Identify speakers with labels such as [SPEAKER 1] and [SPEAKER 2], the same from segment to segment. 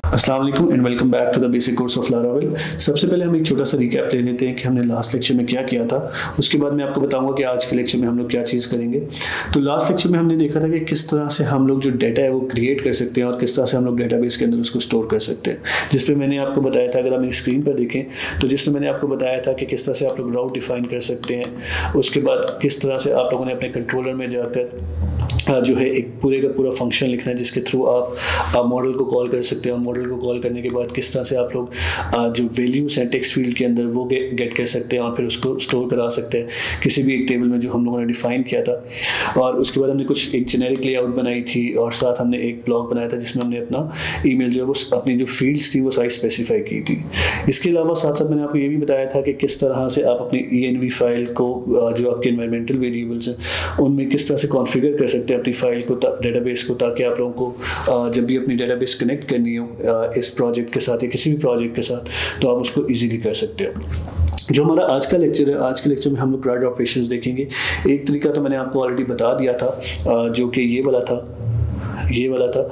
[SPEAKER 1] अस्सलाम वालेकुम and welcome back to the basic course of Laravel. सबसे पहले हम एक छोटा सा रिकैप ले लेते हैं कि हमने लास्ट लेक्चर में क्या किया था। उसके बाद मैं आपको बताऊंगा कि आज के लेक्चर में हम लोग क्या चीज़ करेंगे। तो लास्ट लेक्चर में हमने देखा था कि किस तरह से हम लोग जो डाटा है वो क्रिएट कर सकते हैं और किस तरह से हम लोग डेटाबेस के अंदर उसको स्टोर कर सकते हैं, जिस पर मैंने आपको बताया था। अगर आप मेरी स्क्रीन पर देखें तो जिसमें मैंने आपको बताया था कि किस तरह से आप लोग राउट डिफाइन कर सकते हैं। उसके बाद किस तरह से आप लोगों ने अपने कंट्रोलर में जाकर जो है एक पूरे का पूरा फंक्शन लिखना है जिसके थ्रू आप मॉडल को कॉल कर सकते हैं, और मॉडल को कॉल करने के बाद किस तरह से आप लोग जो वैल्यूज़ हैं टेक्स्ट फील्ड के अंदर वो गेट कर सकते हैं और फिर उसको स्टोर करा सकते हैं किसी भी एक टेबल में जो हम लोगों ने डिफाइन किया था। और उसके बाद हमने कुछ एक जेनेरिक लेआउट बनाई थी और साथ हमने एक ब्लॉक बनाया था जिसमें हमने अपना ईमेल जो है वो अपनी जो फील्ड्स थी वो साइज स्पेसिफाई की थी। इसके अलावा साथ साथ मैंने आपको ये भी बताया था कि किस तरह से आप अपनी ENV फाइल को जो आपके एनवायरमेंटल वेरिएबल्स हैं उनमें किस तरह से कॉन्फ़िगर कर सकते हैं अपनी फाइल को, डेटाबेस को, ताकि आप लोगों को जब भी अपनी डेटाबेस कनेक्ट करनी हो इस प्रोजेक्ट के साथ या किसी भी प्रोजेक्ट के साथ तो आप उसको इजीली कर सकते हो। जो हमारा आज का लेक्चर है, आज के लेक्चर में हम लोग क्राउड ऑपरेशंस देखेंगे। एक तरीका तो मैंने आपको ऑलरेडी बता दिया था जो कि ये वाला था।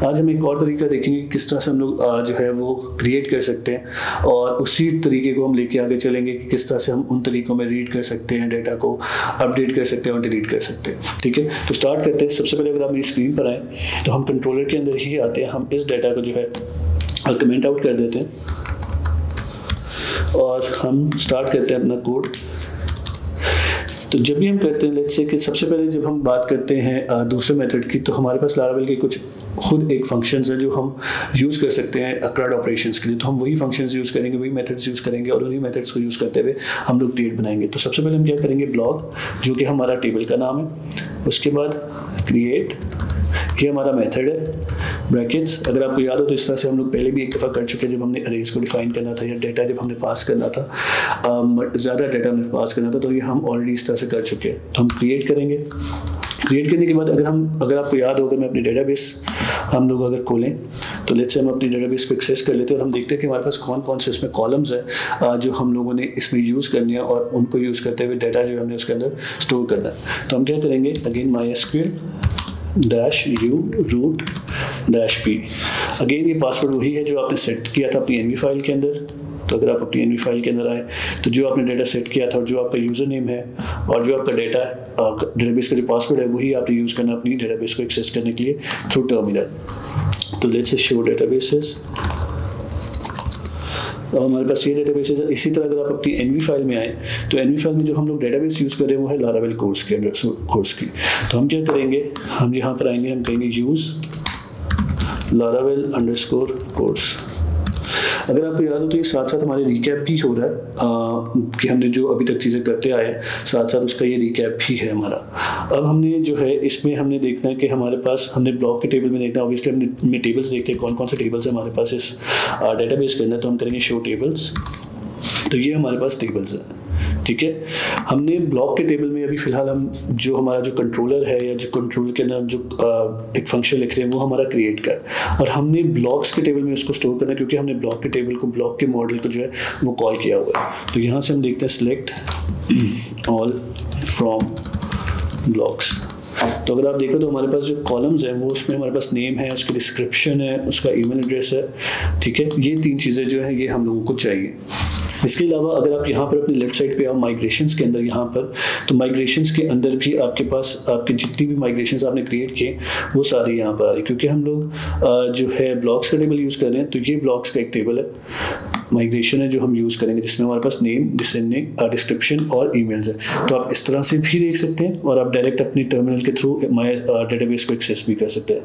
[SPEAKER 1] आज हम एक और तरीका देखेंगे किस तरह से हम लोग जो है वो क्रिएट कर सकते हैं, और उसी तरीके को हम लेके आगे चलेंगे कि किस तरह से हम उन तरीकों में रीड कर सकते हैं, डेटा को अपडेट कर सकते हैं और डिलीट कर सकते हैं। ठीक है, तो स्टार्ट करते हैं। सबसे पहले अगर आप मेरी स्क्रीन पर आए तो हम कंट्रोलर के अंदर ही आते हैं। हम इस डेटा को जो है कमेंट आउट कर देते हैं और हम स्टार्ट करते हैं अपना कोड। तो जब भी हम करते हैं, लेट्स से कि सबसे पहले जब हम बात करते हैं दूसरे मेथड की, तो हमारे पास लारावेल के कुछ खुद एक फंक्शंस है जो हम यूज़ कर सकते हैं क्राउड ऑपरेशंस के लिए। तो हम वही फंक्शंस यूज़ करेंगे, वही मेथड्स यूज़ करेंगे और उन्हीं मेथड्स को यूज़ करते हुए हम लोग क्रिएट बनाएंगे। तो सबसे पहले हम क्या करेंगे, ब्लॉक जो कि हमारा टेबल का नाम है। उसके बाद क्रिएट, ये हमारा मेथड है, ब्रैकेट्स। अगर आपको याद हो तो इस तरह से हम लोग पहले भी एक दफ़ा कर चुके हैं जब हमने अरेज को डिफाइन करना था या डेटा जब हमने पास करना था, ज़्यादा डेटा हमने पास करना था, तो ये हम ऑलरेडी इस तरह से कर चुके हैं। तो हम क्रिएट करेंगे। क्रिएट करने के बाद अगर आपको याद हो, अगर मैं अपनी डेटाबेस हम लोग अगर खोलें तो लेट्स से हम अपनी डेटाबेस को एक्सेस कर लेते हैं और हम देखते हैं कि हमारे पास कौन कौन से इसमें कॉलम्स हैं जो हम लोगों ने इसमें यूज़ करनी है, और उनको यूज़ करते हुए डेटा जो हमने उसके अंदर स्टोर करना है। तो हम क्या करेंगे, again MySQL -u root -p। Again ये पासवर्ड वही है जो आपने सेट किया था अपनी NV फाइल के अंदर। तो अगर आप अपनी NV फाइल के अंदर आए तो जो आपने डेटा सेट किया था और जो आपका यूज़र नेम है और जो आपका डेटा डेटाबेस का जो पासवर्ड है वही आपने यूज़ करना अपनी डेटाबेस को एक्सेस करने के लिए थ्रू टर्मिनल। तो लेट्स से शो डेटाबेसेस, और हमारे पास ये डेटाबेसेस है। इसी तरह अगर आप अपनी NV फाइल में आए तो NV फाइल में जो हम लोग डेटाबेस यूज़ कर रहे हैं वो है लारावेल कोर्स की। तो हम क्या करेंगे, हम यहाँ पर आएंगे, हम कहेंगे यूज़ Laravel_course। अगर आपको याद हो तो ये साथ साथ हमारे रिकैप भी हो रहा है कि हमने जो अभी तक चीज़ें करते आए हैं, साथ साथ उसका ये रिकैप भी है हमारा। अब हमने जो है इसमें हमने देखना है कि हमारे पास, हमने ब्लॉक के टेबल में देखना है। ऑब्वियसली हमने टेबल्स देखते हैं कौन कौन से टेबल्स है हमारे पास इस डेटाबेस के अंदर। तो हम करेंगे शो टेबल्स। तो ये हमारे पास टेबल्स है। ठीक है, हमने ब्लॉक के टेबल में अभी फिलहाल हम जो हमारा जो कंट्रोलर है या जो कंट्रोलर के अंदर जो एक फंक्शन लिख रहे हैं वो हमारा क्रिएट कर, और हमने ब्लॉक्स के टेबल में उसको स्टोर करना है क्योंकि हमने ब्लॉक के टेबल को, ब्लॉक के मॉडल को जो है वो कॉल किया हुआ है। तो यहाँ से हम देखते हैं सिलेक्ट ऑल फ्रॉम ब्लॉक्स। तो अगर आप देखो तो हमारे पास जो कॉलम्स हैं वो उसमें हमारे पास नेम है, उसकी डिस्क्रिप्शन है, उसका ईमेल एड्रेस है। ठीक है, ये 3 चीज़ें जो है ये हम लोगों को चाहिए। इसके अलावा अगर आप यहाँ पर अपनी लेफ्ट साइड पे आओ माइग्रेशंस के अंदर, यहाँ पर तो माइग्रेशंस के अंदर भी आपके पास आपके जितनी भी माइग्रेशंस आपने क्रिएट किए वो सारे यहाँ पर आ रही, क्योंकि हम लोग जो है ब्लॉक्स का टेबल यूज़ कर रहे हैं। तो ये ब्लॉक्स का एक टेबल है, माइग्रेशन है जो हम यूज़ करेंगे, जिसमें हमारे पास नेम, डिस्क्रिप्शन और ईमेल्स है। तो आप इस तरह से भी देख सकते हैं और आप डायरेक्ट अपनी टर्मिनल के थ्रू माय डेटाबेस को एक्सेस भी कर सकते हैं।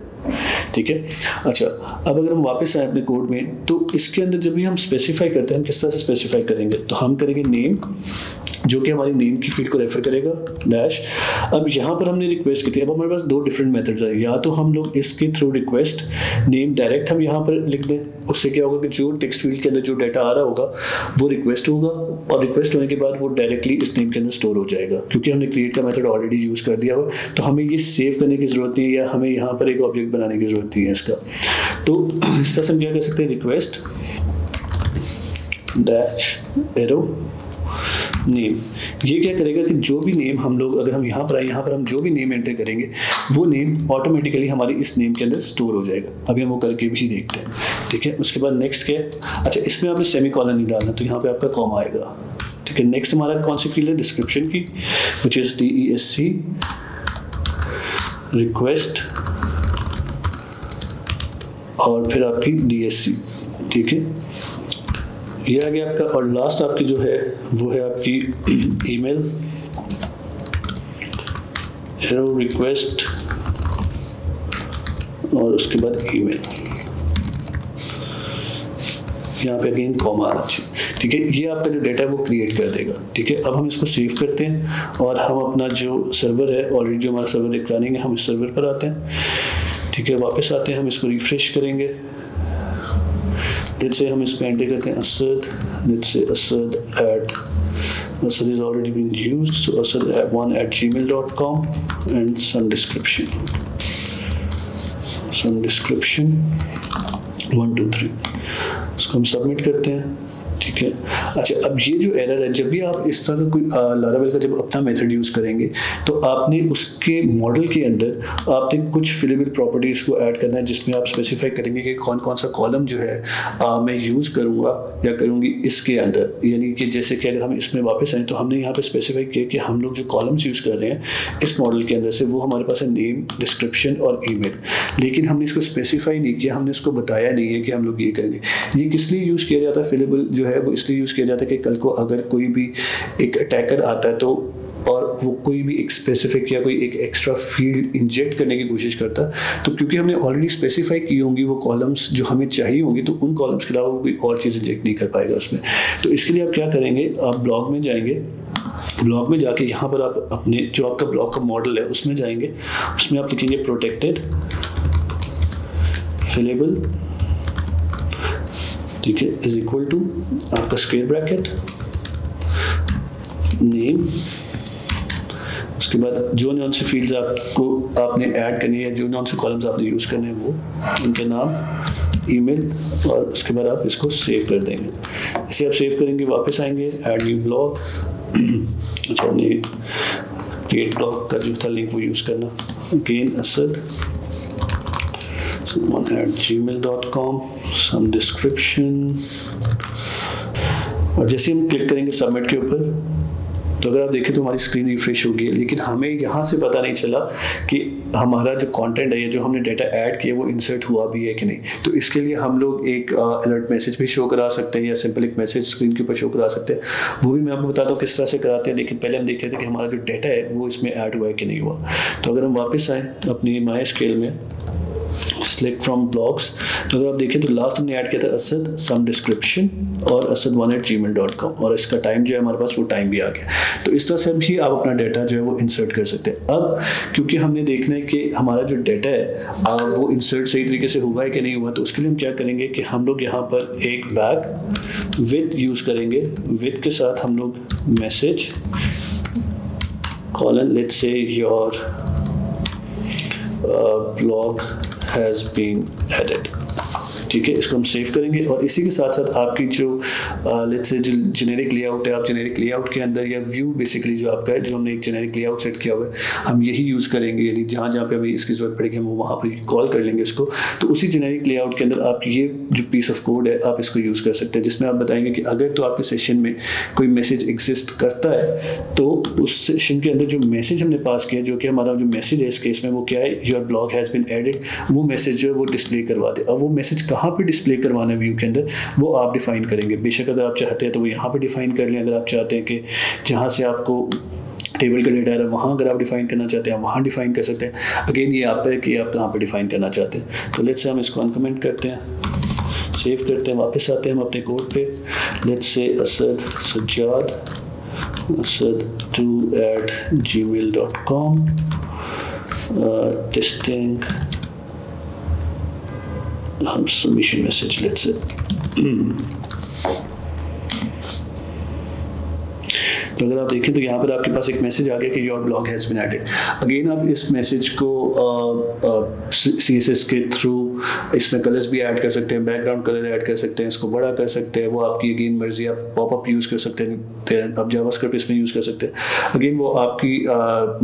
[SPEAKER 1] ठीक है, अच्छा, अब अगर हम वापस आए अपने कोड में तो इसके अंदर जब भी हम स्पेसिफाई करते हैं, हम किस तरह से स्पेसिफाई करेंगे, तो हम करेंगे नेम जो कि हमारी नेम की फील्ड को रेफर करेगा डैश। अब यहाँ पर हमने रिक्वेस्ट की थी, अब हमारे पास 2 डिफरेंट मेथड्स है। या तो हम लोग इसके थ्रू रिक्वेस्ट नेम डायरेक्ट हम यहाँ पर लिख दें, उससे क्या होगा कि जो टेक्स्ट फील्ड के अंदर जो डाटा आ रहा होगा वो रिक्वेस्ट होगा, और रिक्वेस्ट होने के बाद वो डायरेक्टली इस नेम के अंदर स्टोर हो जाएगा क्योंकि हमने क्रिएट का मेथड ऑलरेडी यूज़ कर दिया हुआ। तो हमें ये सेव करने की ज़रूरत नहीं है या हमें यहाँ पर एक ऑब्जेक्ट बनाने की ज़रूरत नहीं है इसका। तो इस तरह से हम क्या कर सकते हैं, रिक्वेस्ट डैश एरो नेम, ये क्या करेगा कि जो भी नेम हम लोग, अगर हम यहाँ पर आए, यहाँ पर हम जो भी नेम एंटर करेंगे वो नेम ऑटोमेटिकली हमारी इस नेम के अंदर स्टोर हो जाएगा। अभी हम वो करके भी देखते हैं, ठीक है। उसके बाद नेक्स्ट क्या है, अच्छा इसमें आपने सेमी कॉलन नहीं डालना, तो यहाँ पे आपका कॉमा आएगा, ठीक है। नेक्स्ट हमारा कौन सी फील्ड है, डिस्क्रिप्शन की, विच इज DESC रिक्वेस्ट और फिर आपकी DSC, ठीक है, ये आ गया आपका। और लास्ट आपकी जो है वो है आपकी ईमेल एरो रिक्वेस्ट और उसके बाद ईमेल, यहाँ पे अगेन कॉमा आना चाहिए, ठीक है। ये आपका जो डेटा है वो क्रिएट कर देगा, ठीक है। अब हम इसको सेव करते हैं और हम अपना जो सर्वर है, ऑलरेडी जो हमारा सर्वर एक रनिंग है, हम इस सर्वर पर आते हैं, ठीक है। वापस आते हैं, हम इसको रिफ्रेश करेंगे, लेट्स से हम इसमें एंटर करते हैं Asad, let's say Asad is already been used, so asad1@gmail.com and some description 1 2 3, इसको हम सबमिट करते हैं, ठीक है। अच्छा अब ये जो एरर है, जब भी आप इस तरह का कोई लारावेल का जब अपना मेथड यूज़ करेंगे तो आपने उसके मॉडल के अंदर आपने कुछ फिलेबल प्रॉपर्टीज़ को ऐड करना है, जिसमें आप स्पेसिफाई करेंगे कि कौन कौन सा कॉलम जो है मैं यूज़ करूँगा या करूँगी इसके अंदर। यानी कि जैसे कि अगर हम इसमें वापस आएँ तो हमने यहाँ पर स्पेसिफाई किया कि हम लोग जो कॉलम्स यूज़ कर रहे हैं इस मॉडल के अंदर से, वो हमारे पास है नेम, डिस्क्रिप्शन और ईमेल, लेकिन हमने इसको स्पेसिफाई नहीं किया, हमने इसको बताया नहीं है कि हम लोग ये करेंगे। ये किस लिए यूज़ किया जाता है फिलेबल जो है, वो इसलिए यूज़ किया जाता है कि कल को अगर कोई भी एक अटैकर आता है तो और वो कोई भी एक स्पेसिफिक या कोई एक एक्स्ट्रा फील्ड इंजेक्ट करने की कोशिश करता है, तो क्योंकि हमने ऑलरेडी स्पेसिफाई की होंगी वो कॉलम्स जो हमें चाहिए होंगी, तो उन कॉलम्स के अलावा वो कोई और चीज़ इंजेक्ट नहीं कर पाएगा उसमें। तो इसके लिए आप क्या करेंगे, आप ब्लॉग में जाएंगे, ब्लॉग में जाके यहाँ पर आप अपने जो आपका ब्लॉग का मॉडल है उसमें जाएंगे, उसमें आप लिखेंगे प्रोटेक्टेड फिलेबल, ठीक है, इज इक्वल टू आपका स्क्वायर ब्रैकेट नेम, उसके बाद जो नॉन से फील्ड्स आपने ऐड करनी है, जो नॉन से कॉलम्स आपने यूज़ करने हैं वो उनके नाम, ईमेल, और उसके बाद आप इसको सेव कर देंगे। इसे आप सेव करेंगे, वापस आएंगे, ऐड न्यू ब्लॉग, अच्छा क्रिएट ब्लॉग का जो था लिंक वो यूज़ करना, again Asad @gmail.com, some description, और जैसे हम क्लिक करेंगे सबमिट के ऊपर तो अगर आप देखें तो हमारी स्क्रीन रिफ्रेश होगी, लेकिन हमें यहाँ से पता नहीं चला कि हमारा जो कंटेंट है या जो हमने डेटा ऐड किया वो इंसर्ट हुआ भी है कि नहीं। तो इसके लिए हम लोग एक अलर्ट मैसेज भी शो करा सकते हैं या सिंपल एक मैसेज स्क्रीन के ऊपर शो करा सकते हैं, वो भी मैं आपको बताता हूँ किस तरह से कराते हैं। लेकिन पहले हम देख लेते हैं कि हमारा जो डेटा है वो इसमें ऐड हुआ है कि नहीं हुआ। तो अगर हम वापस आए अपनी माई स्केल में, select from blogs, तो अगर आप देखें तो लास्ट हमने ऐड किया था असद सम डिस्क्रिप्शन और asad1@gmail.com, और इसका टाइम जो है हमारे पास वो टाइम भी आ गया। तो इस तरह से भी आप अपना डेटा जो है वो इंसर्ट कर सकते हैं। अब क्योंकि हमने देखना है कि हमारा जो डेटा है वो इंसर्ट सही तरीके से हुआ है कि नहीं हुआ, तो उसके लिए हम क्या करेंगे कि हम लोग यहाँ पर एक बैक विद यूज़ करेंगे, विद के साथ हम लोग message colon, let's say your blog has been added, ठीक है। इसको हम सेव करेंगे और इसी के साथ साथ आपकी जो लेट्स से जो जेनेरिक लेआउट है, आप जेनेरिक लेआउट के अंदर या व्यू बेसिकली जो आपका है, जो हमने एक जेनेरिक लेआउट सेट किया हुआ है, हम यही यूज़ करेंगे, यानी जहाँ जहाँ पे हमें इसकी ज़रूरत पड़ेगी हम वहाँ पर कॉल कर लेंगे इसको। तो उसी जेनेरिक लेआउट के अंदर आप ये जो पीस ऑफ कोड है आप इसको यूज़ कर सकते हैं, जिसमें आप बताएंगे कि अगर तो आपके सेशन में कोई मैसेज एग्जिस्ट करता है तो उस सेशन के अंदर जो मैसेज हमने पास किया, जो कि हमारा जो मैसेज है इस केस में वो क्या है, your blog has been added, वो मैसेज जो है वो डिस्प्ले करवा दे। अब वो मैसेज कहाँ पे डिस्प्ले करवाना है व्यू के अंदर वो आप डिफाइन करेंगे। बेशक अगर आप चाहते हैं तो वो यहाँ पे डिफाइन कर लें, अगर आप चाहते हैं कि जहाँ से आपको टेबल का डेटा है वहाँ अगर आप डिफाइन करना चाहते हैं वहाँ डिफाइन कर सकते हैं। अगेन ये आप है कि आप कहाँ पे डिफाइन करना चाहते हैं। तो लेट्स से हम इसको अनकमेंट करते हैं, सेव करते हैं, वापस आते हैं हम अपने कोड पे, let's say Asad Sajjad asad2@gmail.com testing submission message, let's say तो अगर आप देखें तो यहाँ पर आपके पास एक मैसेज आ गया कि your blog has been added. Again आप इस मैसेज को CSS के थ्रू इसमें कलर्स भी ऐड कर सकते हैं, बैकग्राउंड कलर ऐड कर सकते हैं, इसको बड़ा कर सकते हैं, वो आपकी अगेन मर्जी। आप पॉपअप यूज़ कर सकते हैं, आप जावास्क्रिप्ट इसमें यूज़ कर सकते हैं। अगेन वो आपकी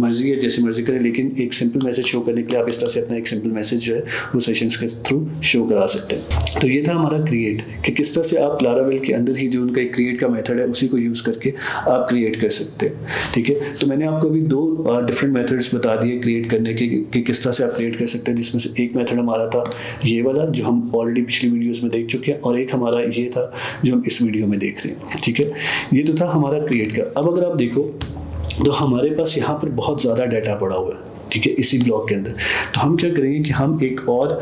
[SPEAKER 1] मर्जी है, जैसे मर्जी करें, लेकिन एक सिंपल मैसेज शो करने के लिए आप इस तरह से अपना एक सिंपल मैसेज जो है वो सेशंस के थ्रू शो करा सकते हैं। तो ये था हमारा क्रिएट, कि किस तरह से आप लारावेल के अंदर ही जो उनका एक क्रिएट का मेथड है उसी को यूज़ करके आप क्रिएट कर सकते हैं। ठीक है, तो मैंने आपको अभी 2 डिफरेंट मेथड्स बता दिए क्रिएट करने के कि किस तरह से आप क्रिएट कर सकते हैं, जिसमें से एक मेथड हमारा था ये वाला जो हम ऑलरेडी पिछली वीडियोस में देख चुके हैं, और एक हमारा ये था जो हम इस वीडियो में देख रहे हैं। ठीक है, ये तो था हमारा क्रिएट का। अब अगर आप देखो तो हमारे पास यहाँ पर बहुत ज़्यादा डाटा पड़ा हुआ है। ठीक है, इसी ब्लॉक के अंदर तो हम क्या करेंगे कि हम एक और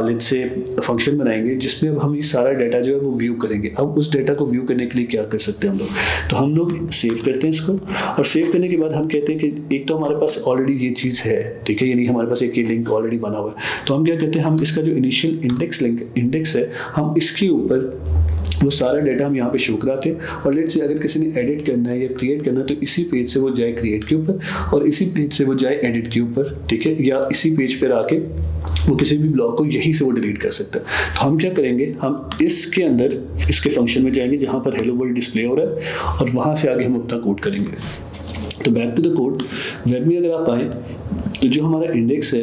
[SPEAKER 1] लेट्स से फंक्शन बनाएंगे जिसमें अब हम ये सारा डाटा जो है वो व्यू करेंगे। अब उस डाटा को व्यू करने के लिए क्या कर सकते हैं हम लोग, तो हम लोग सेव करते हैं इसको, और सेव करने के बाद हम कहते हैं कि एक तो हमारे पास ऑलरेडी ये चीज़ है, ठीक है, यानी हमारे पास एक ये लिंक ऑलरेडी बना हुआ है। तो हम क्या करते हैं, हम इसका जो इनिशियल इंडेक्स है हम इसके ऊपर वो सारा डाटा हम यहाँ पे शो कराते हैं, और लेट्स से अगर किसी ने एडिट करना है या क्रिएट करना है तो इसी पेज से वो जाए क्रिएट के ऊपर और इसी पेज से वो जाए एडिट के ऊपर। ठीक है, या इसी पेज पर आके वो किसी भी ब्लॉक को यहीं से वो डिलीट कर सकता है। तो हम क्या करेंगे, हम इसके अंदर इसके फंक्शन में जाएंगे जहाँ पर हेलो वर्ल्ड डिस्प्ले हो रहा है, और वहाँ से आगे हम अपना कोड करेंगे। तो back to the code, web में अगर आप आए तो जो हमारा इंडेक्स है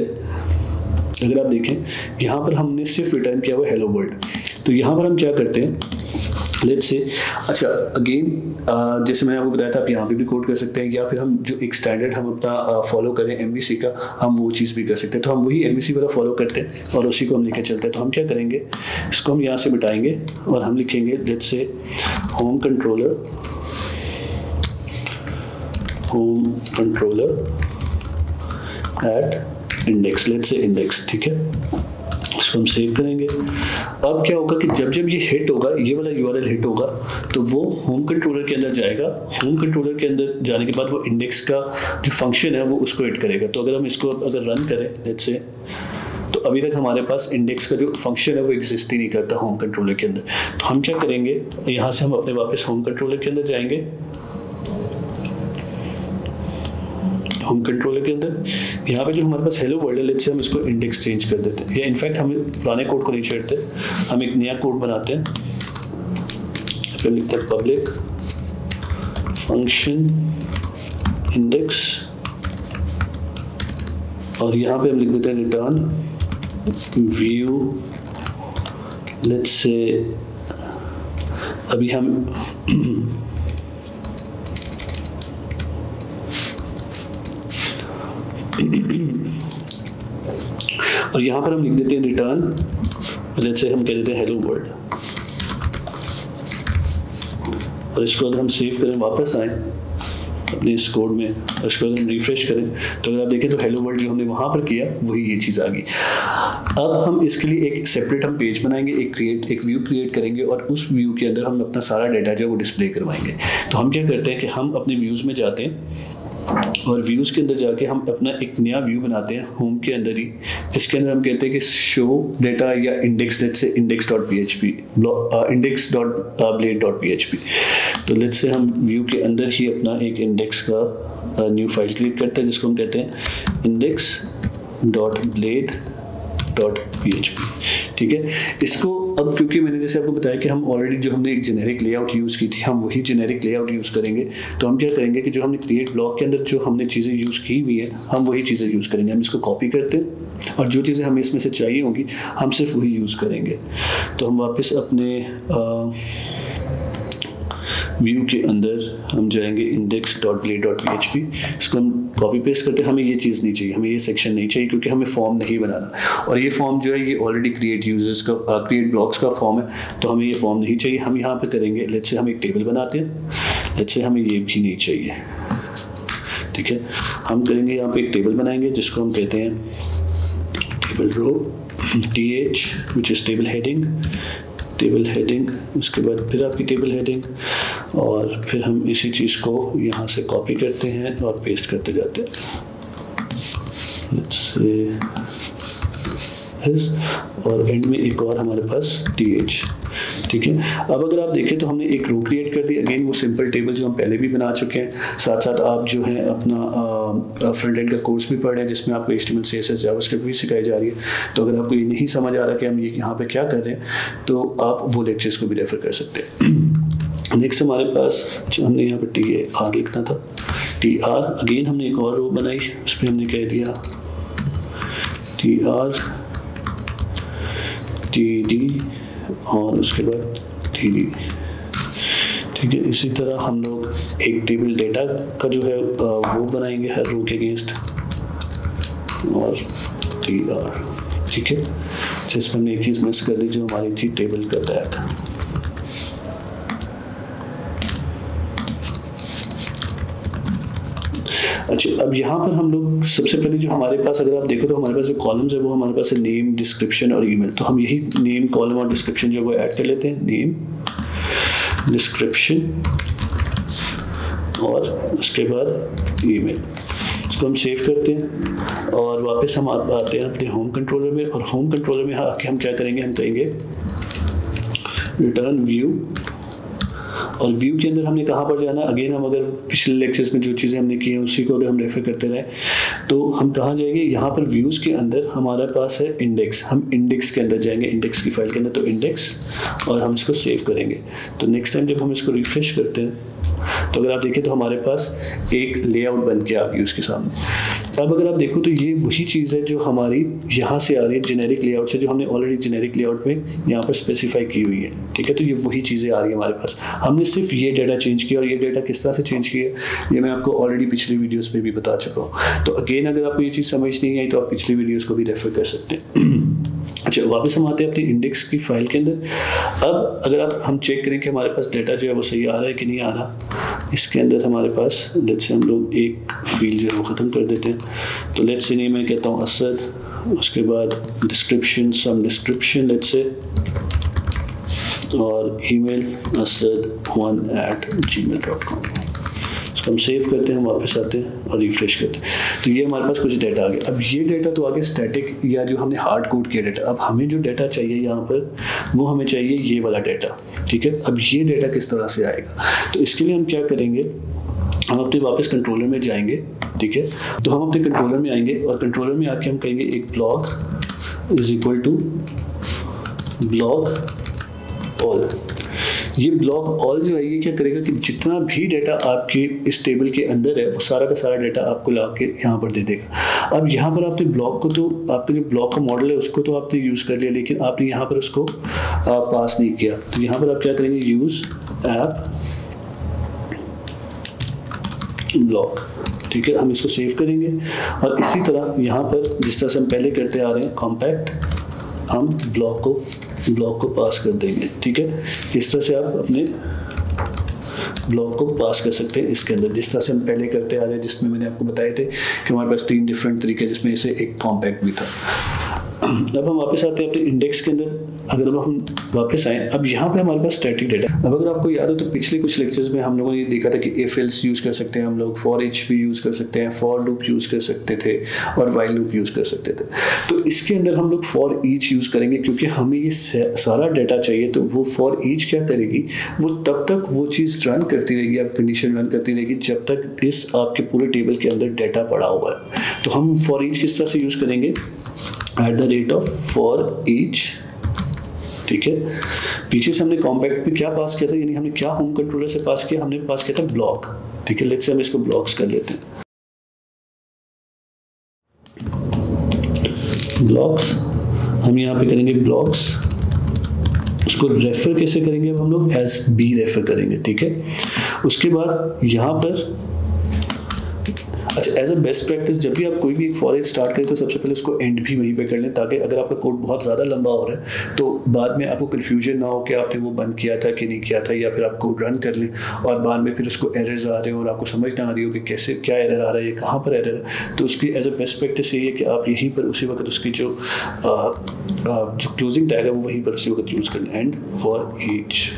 [SPEAKER 1] अगर आप देखें यहाँ पर हमने सिर्फ रिटर्न किया हुआ हेलो वर्ल्ड। तो यहाँ पर हम क्या करते हैं, लेट्स से अच्छा अगेन जैसे मैंने आपको बताया था आप यहाँ पे भी कोड कर सकते हैं, या फिर हम जो एक स्टैंडर्ड हम अपना फॉलो करें MVC का, हम वो चीज़ भी कर सकते हैं। तो हम वही MVC वाला फॉलो करते हैं और उसी को हम लेके चलते हैं। तो हम क्या करेंगे, इसको हम यहाँ से मिटाएंगे और हम लिखेंगे let's say home controller at index, let's say index. ठीक है, इसको हम सेव करेंगे। अब क्या होगा कि जब जब ये हिट होगा, ये वाला URL हिट होगा, तो वो होम कंट्रोलर के अंदर जाएगा। होम कंट्रोलर के अंदर जाने के बाद वो इंडेक्स का जो फंक्शन है वो उसको हिट करेगा। तो अगर हम इसको अगर रन करें लेट्स से, तो अभी तक हमारे पास इंडेक्स का जो फंक्शन है वो एग्जिस्ट ही नहीं करता होम कंट्रोलर के अंदर। तो हम क्या करेंगे, यहाँ से हम अपने वापस होम कंट्रोलर के अंदर जाएंगे, होम कंट्रोलर के अंदर यहाँ पे जो हमारे पास हेलो वर्ल्ड है, लेट्स से हम इसको इंडेक्स चेंज कर देते हैं, या इनफैक्ट हम पुराने कोड को नहीं छेड़ते, हम एक नया कोड बनाते हैं। फिर लिखते हैं पब्लिक फंक्शन इंडेक्स, और यहाँ पे हम लिख देते हैं रिटर्न व्यू। लेट्स से अभी हम और यहाँ पर हम लिख देते हैं रिटर्न, लेट्स से हम कह देते हैं हेलो वर्ल्ड, और इसको अगर हम सेव करें, वापस आए अपने इस कोड में, और इसको अगर हम रिफ्रेश करें तो अगर आप देखें तो हेलो वर्ल्ड जो हमने वहाँ पर किया वही ये चीज़ आ गई। अब हम इसके लिए एक सेपरेट हम पेज बनाएंगे, एक व्यू क्रिएट करेंगे, और उस व्यू के अंदर हम अपना सारा डाटा जो है वो डिस्प्ले करवाएंगे। तो हम क्या करते हैं कि हम अपने व्यूज़ में जाते हैं और व्यूज़ के अंदर जाके हम अपना एक नया व्यू बनाते हैं होम के अंदर ही, जिसके अंदर हम कहते हैं कि शो डेटा या इंडेक्स, लेट्स से index.php index.blade.php। तो लेट्स से हम व्यू के अंदर ही अपना एक इंडेक्स का न्यू फाइल क्रिएट करते हैं जिसको हम कहते हैं index.blade.php। ठीक है, इसको अब क्योंकि मैंने जैसे आपको बताया कि हम ऑलरेडी जो हमने एक जेनेरिक लेआउट यूज़ की थी, हम वही जेनेरिक लेआउट यूज़ करेंगे। तो हम क्या करेंगे कि जो हमने क्रिएट ब्लॉक के अंदर जो हमने चीज़ें यूज़ की हुई है हम वही चीज़ें यूज़ करेंगे। हम इसको कॉपी करते हैं और जो चीज़ें हमें इसमें से चाहिए होंगी हम सिर्फ वही यूज़ करेंगे। तो हम वापस अपने व्यू के अंदर हम जाएंगे index.blade.php, इसको हम कॉपी पेस्ट करते हैं। हमें ये चीज़ नहीं चाहिए, हमें ये सेक्शन नहीं चाहिए, क्योंकि हमें फॉर्म नहीं बनाना, और ये फॉर्म जो है ये ऑलरेडी क्रिएट यूजर्स का क्रिएट ब्लॉक्स का फॉर्म है, तो हमें ये फॉर्म नहीं चाहिए। हम यहाँ पे करेंगे, लेट्स से हम एक टेबल बनाते हैं, लेट्स से हमें ये भी नहीं चाहिए। ठीक है, हम करेंगे यहाँ पे एक टेबल बनाएंगे जिसको हम कहते हैं table row, TH which is table heading, उसके बाद फिर आपकी टेबल हेडिंग, और फिर हम इसी चीज़ को यहाँ से कॉपी करते हैं और पेस्ट करते जाते हैं। लेट्स से और एंड में एक और हमारे पास TH। ठीक है। अब अगर आप देखें तो हमने एक रो क्रिएट कर दी, अगेन वो सिंपल टेबल जो हम पहले भी बना चुके हैं। साथ साथ आप जो है अपना फ्रंट एंड का कोर्स भी पढ़ रहे हैं जिसमें आपको HTML CSS जावास्क्रिप्ट भी सिखाई जा रही है। तो अगर आपको ये नहीं समझ आ रहा कि हम ये यहाँ पे क्या कर रहे हैं तो आप वो लेक्चर्स को भी रेफर कर सकते हैं। नेक्स्ट हमारे पास हमने यहाँ पे TR लिखना था, TR अगेन हमने एक और रो बनाई, उस पर हमने कह दिया TR TD और उसके बाद TD। ठीक है, इसी तरह हम लोग एक टेबल डेटा का जो है वो बनाएंगे हर रो के अगेंस्ट और TR। ठीक है, जिसमें हमने एक चीज़ मिस कर दी जो हमारी थी टेबल का टैग। अच्छा, अब यहाँ पर हम लोग सबसे पहले जो हमारे पास अगर आप देखो तो हमारे पास जो कॉलम्स है वो हमारे पास है नेम, डिस्क्रिप्शन और ईमेल। तो हम यही नेम कॉलम और डिस्क्रिप्शन जो वो ऐड कर लेते हैं, नेम, डिस्क्रिप्शन और उसके बाद ईमेल। इसको हम सेव करते हैं और वापस हम आते हैं अपने होम कंट्रोलर में, और होम कंट्रोलर में आके हम क्या करेंगे, हम कहेंगे रिटर्न व्यू। और व्यू के अंदर हमने कहाँ पर जाना, अगेन हम अगर पिछले लेक्चर्स में जो चीज़ें हमने की हैं उसी को अगर हम रेफर करते रहे तो हम कहाँ जाएंगे, यहाँ पर व्यूज़ के अंदर हमारे पास है इंडेक्स, हम इंडेक्स के अंदर जाएंगे, इंडेक्स की फाइल के अंदर, तो इंडेक्स, और हम इसको सेव करेंगे। तो नेक्स्ट टाइम जब हम इसको रिफ्रेश करते हैं तो अगर आप देखें तो हमारे पास एक लेआउट बन के आ गई उसके सामने। अब अगर आप देखो तो ये वही चीज़ है जो हमारी यहाँ से आ रही है जेनेरिक लेआउट से, जो हमने ऑलरेडी जेनेरिक लेआउट में यहाँ पर स्पेसिफाई की हुई है। ठीक है, तो ये वही चीज़ें आ रही है हमारे पास, हमने सिर्फ ये डेटा चेंज किया। और ये डेटा किस तरह से चेंज किया ये मैं आपको ऑलरेडी पिछली वीडियोज़ में भी बता चुका हूँ। तो अगेन अगर आपको ये चीज़ समझ नहीं आई तो आप पिछली वीडियोज़ को भी रेफर कर सकते हैं। अच्छा, वापस हम आते हैं अपनी इंडेक्स की फाइल के अंदर। अब अगर हम चेक करें कि हमारे पास डेटा जो है वो सही आ रहा है कि नहीं आ रहा, इसके अंदर हमारे पास लेट्स से हम लोग एक फील्ड जो है वो ख़त्म कर देते हैं। तो लेट्स से नेम मैं कहता हूँ असद, उसके बाद description some description let's say, और ईमेल asad1@gmail.com। इसको हम सेव करते हैं, हम वापस आते हैं और रिफ्रेश करते हैं। तो ये हमारे पास कुछ डेटा आ गया। अब ये डेटा तो आगे स्टैटिक या जो हमने हार्ड कोड किया डेटा, अब हमें जो डेटा चाहिए यहाँ पर वो हमें चाहिए ये वाला डेटा। ठीक है, अब ये डेटा किस तरह से आएगा, तो इसके लिए हम क्या करेंगे, हम अपने वापस कंट्रोलर में जाएंगे। ठीक है, तो हम अपने कंट्रोलर में आएंगे और कंट्रोलर में आके हम कहेंगे एक block is equal to block all. ये ब्लॉक ऑल जो है ये क्या करेगा कि जितना भी डेटा आपके इस टेबल के अंदर है वो सारा का सारा डेटा आपको ला के यहाँ पर दे देगा। अब यहाँ पर आपने ब्लॉक को, तो आपका जो ब्लॉक का मॉडल है उसको तो आपने यूज़ कर लिया, लेकिन आपने यहाँ पर उसको पास नहीं किया। तो यहाँ पर आप क्या करेंगे, यूज़ ऐप ब्लॉक। ठीक है, हम इसको सेव करेंगे और इसी तरह यहाँ पर जिस तरह से हम पहले करते आ रहे हैं कॉम्पैक्ट, हम ब्लॉक को पास कर देंगे। ठीक है, इस तरह से आप अपने ब्लॉक को पास कर सकते हैं इसके अंदर, जिस तरह से हम पहले करते आ रहे हैं, जिसमें मैंने आपको बताए थे कि हमारे पास 3 डिफरेंट तरीके, जिसमें से एक कॉम्पैक्ट भी था। अब हम वापस आते हैं अपने इंडेक्स के अंदर। अगर अब हम वापस आए, अब यहाँ पे हमारे पास स्टैटिक डेटा। अब अगर आपको याद हो तो पिछले कुछ लेक्चर्स में हम लोगों ने देखा था कि इफ एल्स यूज़ कर सकते हैं हम लोग, फॉर ईच भी यूज़ कर सकते हैं, फॉर लूप यूज़ कर सकते थे और वाइल लूप यूज़ कर सकते थे। तो इसके अंदर हम लोग फॉर ईच यूज़ करेंगे क्योंकि हमें ये सारा डेटा चाहिए। तो वो फॉर ईच क्या करेगी, वो तब तक वो चीज़ रन करती रहेगी, आप कंडीशन रन करती रहेगी जब तक इस आपके पूरे टेबल के अंदर डेटा पड़ा हुआ है। तो हम फॉर ईच किस तरह से यूज़ करेंगे, at the rate of for each. ठीक है, पीछे से हमने कॉम्पैक्ट में क्या पास किया था, यानी हमने क्या होम कंट्रोलर से पास किया, हमने पास किया था ब्लॉक। ठीक है, लेट्स से हम इसको ब्लॉक्स कर लेते हैं। ब्लॉक्स हम यहाँ पे करेंगे ब्लॉक्स, उसको रेफर कैसे करेंगे, अब हम लोग एज बी रेफर करेंगे। ठीक है, उसके बाद यहाँ पर अच्छा, एज अ बेस्ट प्रैक्टिस जब भी आप कोई भी एक फॉर ईच स्टार्ट करें तो सबसे पहले उसको एंड भी वहीं पे कर लें, ताकि अगर आपका कोड बहुत ज़्यादा लंबा हो रहा है तो बाद में आपको कन्फ्यूजन ना हो कि आपने वो बंद किया था कि नहीं किया था, या फिर आप कोड रन कर लें और बाद में फिर उसको एरर्स आ रहे हो और आपको समझ ना आ रही हो कि कैसे क्या एरर आ रहा है, ये कहाँ पर एरर है। तो उसकी एज अ बेस्ट प्रैक्टिस ये है कि आप यहीं पर उसी वक्त उसकी जो क्लोजिंग टैग है वो वहीं पर उसी वक्त यूज़ करें, एंड फॉर ईच।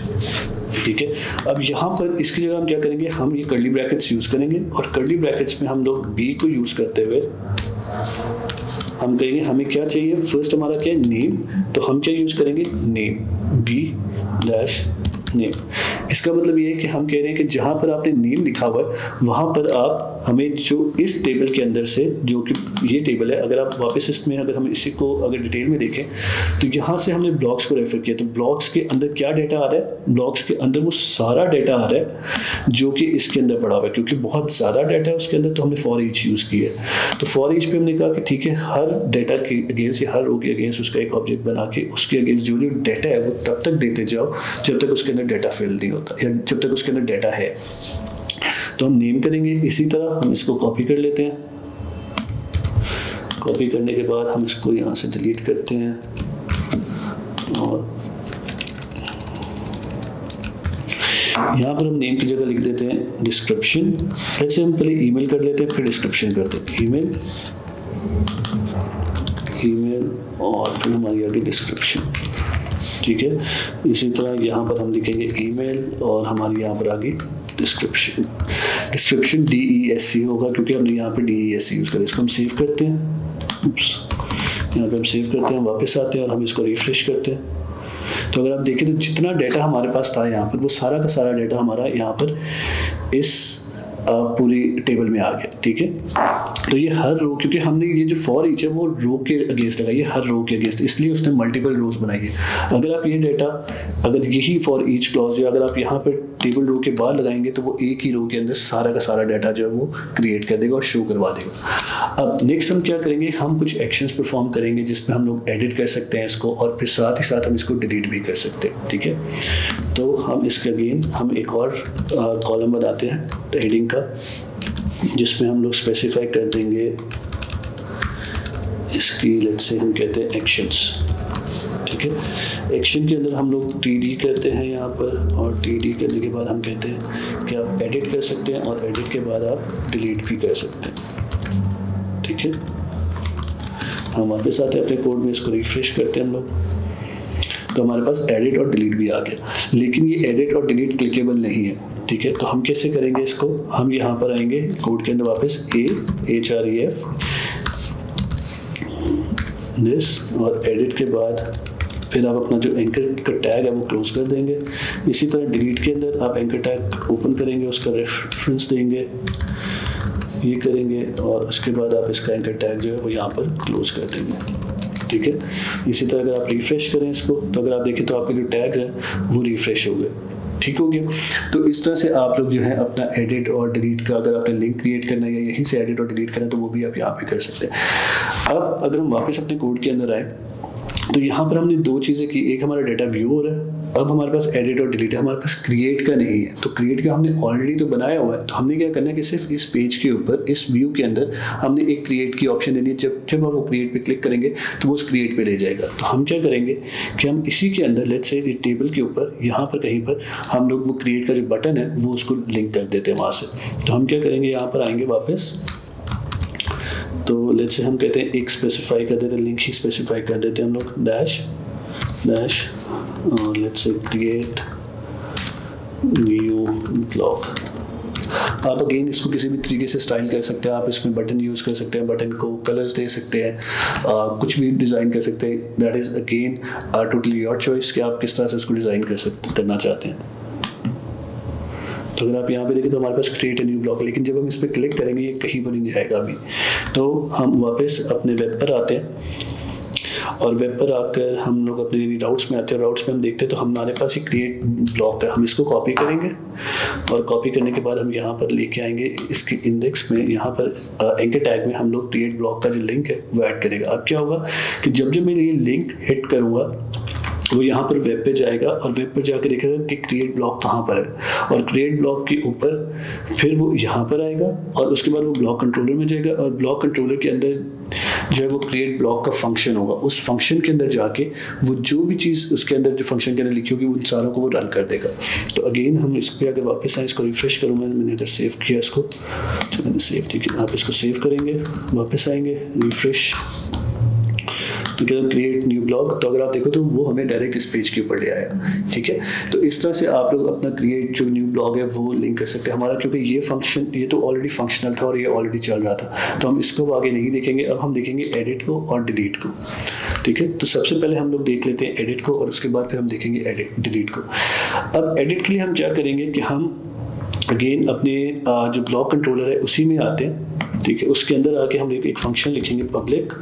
[SPEAKER 1] ठीक है, अब यहाँ पर इसकी जगह हम क्या करेंगे, हम ये कर्ली ब्रैकेट्स यूज़ करेंगे और कर्ली ब्रैकेट्स में हम लोग बी को यूज़ करते हुए हम कहेंगे हमें क्या चाहिए, फर्स्ट हमारा क्या है, नेम, तो हम क्या यूज़ करेंगे, नेम, बी डैश नेम। इसका मतलब ये है कि हम कह रहे हैं कि जहाँ पर आपने नेम लिखा हुआ है वहाँ पर आप हमें जो इस टेबल के अंदर से, जो कि ये टेबल है, अगर आप वापस इसमें अगर हम इसी को अगर डिटेल में देखें तो यहाँ से हमने ब्लॉक्स को रेफर किया, तो ब्लॉक्स के अंदर क्या डेटा आ रहा है, ब्लॉक्स के अंदर वो सारा डेटा आ रहा है जो कि इसके अंदर पड़ा हुआ है, क्योंकि बहुत ज़्यादा डाटा है उसके अंदर, तो हमने फॉर ईच यूज़ की है। तो फॉर ईच पे हमने कहा कि ठीक है, हर डेटा के अगेंस्ट या हर रो के अगेंस्ट उसका एक ऑब्जेक्ट बना के उसके अगेंस्ट जो जो डेटा है वो तब तक देते जाओ जब तक उसके अंदर डेटा फिल नहीं होता या जब तक उसके अंदर डेटा है। तो हम नेम करेंगे, इसी तरह हम इसको कॉपी कर लेते हैं। कॉपी करने के बाद हम इसको यहाँ से डिलीट करते हैं और यहाँ पर हम नेम की जगह लिख देते हैं डिस्क्रिप्शन। ऐसे हम पहले ईमेल कर लेते हैं, फिर डिस्क्रिप्शन करते हैं, ईमेल और फिर हमारी आगे डिस्क्रिप्शन। ठीक है, इसी तरह यहाँ पर हम लिखेंगे ईमेल और हमारी यहाँ पर आगे डिस्क्रिप्शन। डिस्क्रिप्शन DESC होगा क्योंकि हमने यहाँ पे DESC यूज़ करें। इसको हम सेव करते हैं, यहाँ पे हम सेव करते हैं, वापस आते हैं और हम इसको रिफ्रेश करते हैं। तो अगर आप देखें तो जितना डेटा हमारे पास था यहाँ पर, वो सारा का सारा डेटा हमारा यहाँ पर इस पूरी टेबल में आ गया। ठीक है, तो ये हर रो, क्योंकि हमने ये जो फॉर ईच है वो रो के अगेंस्ट लगाई है, हर रो के अगेंस्ट, इसलिए उसने मल्टीपल रोज बनाई है। अगर आप ये डेटा, अगर यही फॉर ईच क्लॉज या अगर आप यहाँ पे टेबल रो के बाद लगाएंगे तो वो एक ही रो के अंदर सारा का सारा डाटा जो है वो क्रिएट कर देगा और शो करवा देगा। अब नेक्स्ट हम क्या करेंगे, हम कुछ एक्शंस परफॉर्म करेंगे जिसमें हम लोग एडिट कर सकते हैं इसको और फिर साथ ही साथ हम इसको डिलीट भी कर सकते हैं। ठीक है, तो हम इसके अगेन हम एक और कॉलम बनाते हैं हेडिंग का, जिसमें हम लोग स्पेसिफाई कर देंगे इसकी, लेट्स से हम कहते हैं एक्शंस। ठीक है, एक्शन के अंदर हम लोग TD करते हैं यहाँ पर, और TD करने के बाद हम कहते हैं कि आप एडिट कर सकते हैं और एडिट के बाद आप डिलीट भी कर सकते हैं। ठीक है, हम वापस आते हैं अपने कोड में, इसको रिफ्रेश करते हैं हम लोग, तो हमारे पास एडिट और डिलीट भी आ गया, लेकिन ये एडिट और डिलीट क्लिकेबल नहीं है। ठीक है, तो हम कैसे करेंगे इसको, हम यहाँ पर आएंगे कोड के अंदर वापस HREF दिस और एडिट के बाद फिर आप अपना जो एंकर का टैग है वो क्लोज कर देंगे। इसी तरह डिलीट के अंदर आप एंकर टैग ओपन करेंगे, उसका रेफरेंस देंगे, ये करेंगे और उसके बाद आप इसका एंकर टैग जो है वो यहाँ पर क्लोज कर देंगे। ठीक है, इसी तरह अगर आप रिफ्रेश करें इसको तो अगर आप देखें तो आपके जो टैग्स हैं वो रिफ्रेश हो गए। ठीक हो गया, तो इस तरह से आप लोग जो है अपना एडिट और डिलीट का, अगर आपने लिंक क्रिएट करना है या यहीं से एडिट और डिलीट करना है तो वो भी आप यहाँ पे कर सकते हैं। अब अगर हम वापस अपने कोड के अंदर आए तो यहाँ पर हमने दो चीज़ें की, एक हमारा डेटा व्यू हो रहा है, अब हमारे पास एडिट और डिलीट है, हमारे पास क्रिएट का नहीं है। तो क्रिएट का हमने ऑलरेडी तो बनाया हुआ है, तो हमने क्या करना है कि सिर्फ इस पेज के ऊपर, इस व्यू के अंदर हमने एक क्रिएट की ऑप्शन देनी है। जब आप वो क्रिएट पे क्लिक करेंगे तो वो उस क्रिएट पे ले जाएगा। तो हम क्या करेंगे कि हम इसी के अंदर, लेट्स से ये टेबल के ऊपर यहाँ पर कहीं पर हम लोग वो क्रिएट का जो बटन है वो उसको लिंक कर देते हैं वहाँ से। तो हम क्या करेंगे, यहाँ पर आएंगे वापस, तो लेट्स से हम कहते हैं एक स्पेसिफाई कर देते हैं, लिंक ही स्पेसिफाई कर देते हैं हम लोग, डैश और let's say create new block. आप अगेन इसको किसी भी तरीके से स्टाइल कर सकते हैं, आप इसमें बटन यूज़ कर सकते हैं, बटन को कलर्स दे सकते हैं, कुछ भी डिज़ाइन कर सकते हैं। That is again totally your choice कि आप किस तरह से इसको डिज़ाइन करना चाहते हैं। तो अगर आप यहाँ पे देखें तो हमारे पास क्रिएट ए न्यू ब्लॉक, लेकिन जब हम इस पर क्लिक करेंगे ये कहीं पर नहीं जाएगा अभी। तो हम वापस अपने वेब पर आते हैं और वेब पर आकर हम लोग अपने राउट्स में आते हैं। राउट्स में हम देखते हैं तो हमारे पास ये क्रिएट ब्लॉक है, हम इसको कॉपी करेंगे और कॉपी करने के बाद हम यहाँ पर लेके आएंगे इसके इंडेक्स में, यहाँ पर एंकर टैग में हम लोग क्रिएट ब्लॉक का जो लिंक है वो ऐड करेगा। अब क्या होगा कि जब मैं ये लिंक हिट करूँगा वो यहाँ पर वेब पे जाएगा और वेब पर जाकर देखेगा कि क्रिएट ब्लॉक कहाँ पर है, और क्रिएट ब्लॉक के ऊपर फिर वो यहाँ पर आएगा और उसके बाद वो ब्लॉक कंट्रोलर में जाएगा और ब्लॉक कंट्रोलर के अंदर जो है वो क्रिएट ब्लॉक का फंक्शन होगा। उस फंक्शन के अंदर जाके वो जो भी चीज़ उसके अंदर जो फंक्शन के अंदर लिखी होगी उन सारों को वो रन कर देगा। तो अगेन हम इस पर अगर वापस आए, इसको रिफ्रेश करूँगा, मैंने अगर सेव किया इसको, मैंने सेव, ठीक है, आप इसको सेव करेंगे, वापस आएंगे, रिफ्रेश, क्रिएट न्यू ब्लॉग, तो अगर आप देखो तो वो हमें डायरेक्ट इस पेज के ऊपर ले आया, ठीक है। तो इस तरह से आप लोग अपना क्रिएट जो न्यू ब्लॉग है वो लिंक कर सकते हैं हमारा, क्योंकि ये फंक्शन ये तो ऑलरेडी फंक्शनल था और ये ऑलरेडी चल रहा था, तो हम इसको आगे नहीं देखेंगे। अब हम देखेंगे एडिट को और डिलीट को, ठीक है। तो सबसे पहले हम लोग देख लेते हैं एडिट को और उसके बाद फिर हम देखेंगे एडिट डिलीट को। अब एडिट के लिए हम क्या करेंगे कि हम अगेन अपने जो ब्लॉक कंट्रोलर है उसी में आते हैं, ठीक है। उसके अंदर आके हम एक फंक्शन लिखेंगे, पब्लिक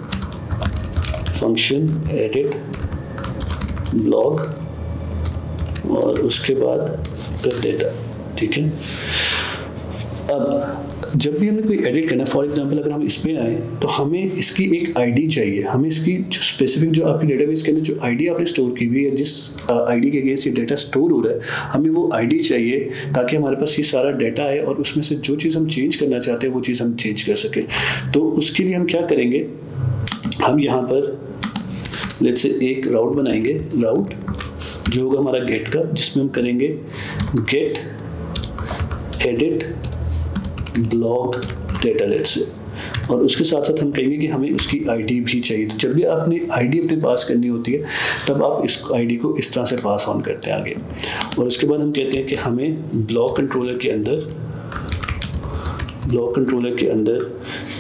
[SPEAKER 1] फंक्शन एडिट ब्लॉग, और उसके बाद कर डेटा, ठीक है। अब जब भी हमें कोई एडिट करना है, फॉर एग्जांपल अगर हम इसमें आए तो हमें इसकी एक आईडी चाहिए, हमें इसकी जो स्पेसिफिक जो आपकी डेटाबेस के अंदर जो आईडी आपने स्टोर की हुई है, जिस आईडी के अगेंस्ट ये डेटा स्टोर हो रहा है, हमें वो आईडी चाहिए ताकि हमारे पास ये सारा डेटा है और उसमें से जो चीज़ हम चेंज करना चाहते हैं वो चीज़ हम चेंज कर सकें। तो उसके लिए हम क्या करेंगे, हम यहाँ पर लेट्स से एक राउट बनाएंगे, राउट जो होगा हमारा गेट का, जिसमें हम करेंगे get edit blog data let's say, और उसके साथ साथ हम कहेंगे कि हमें उसकी आईडी भी चाहिए। तो जब भी आपने आईडी अपने पास करनी होती है तब आप इस आईडी को इस तरह से पास ऑन करते हैं आगे, और उसके बाद हम कहते हैं कि हमें ब्लॉक कंट्रोलर के अंदर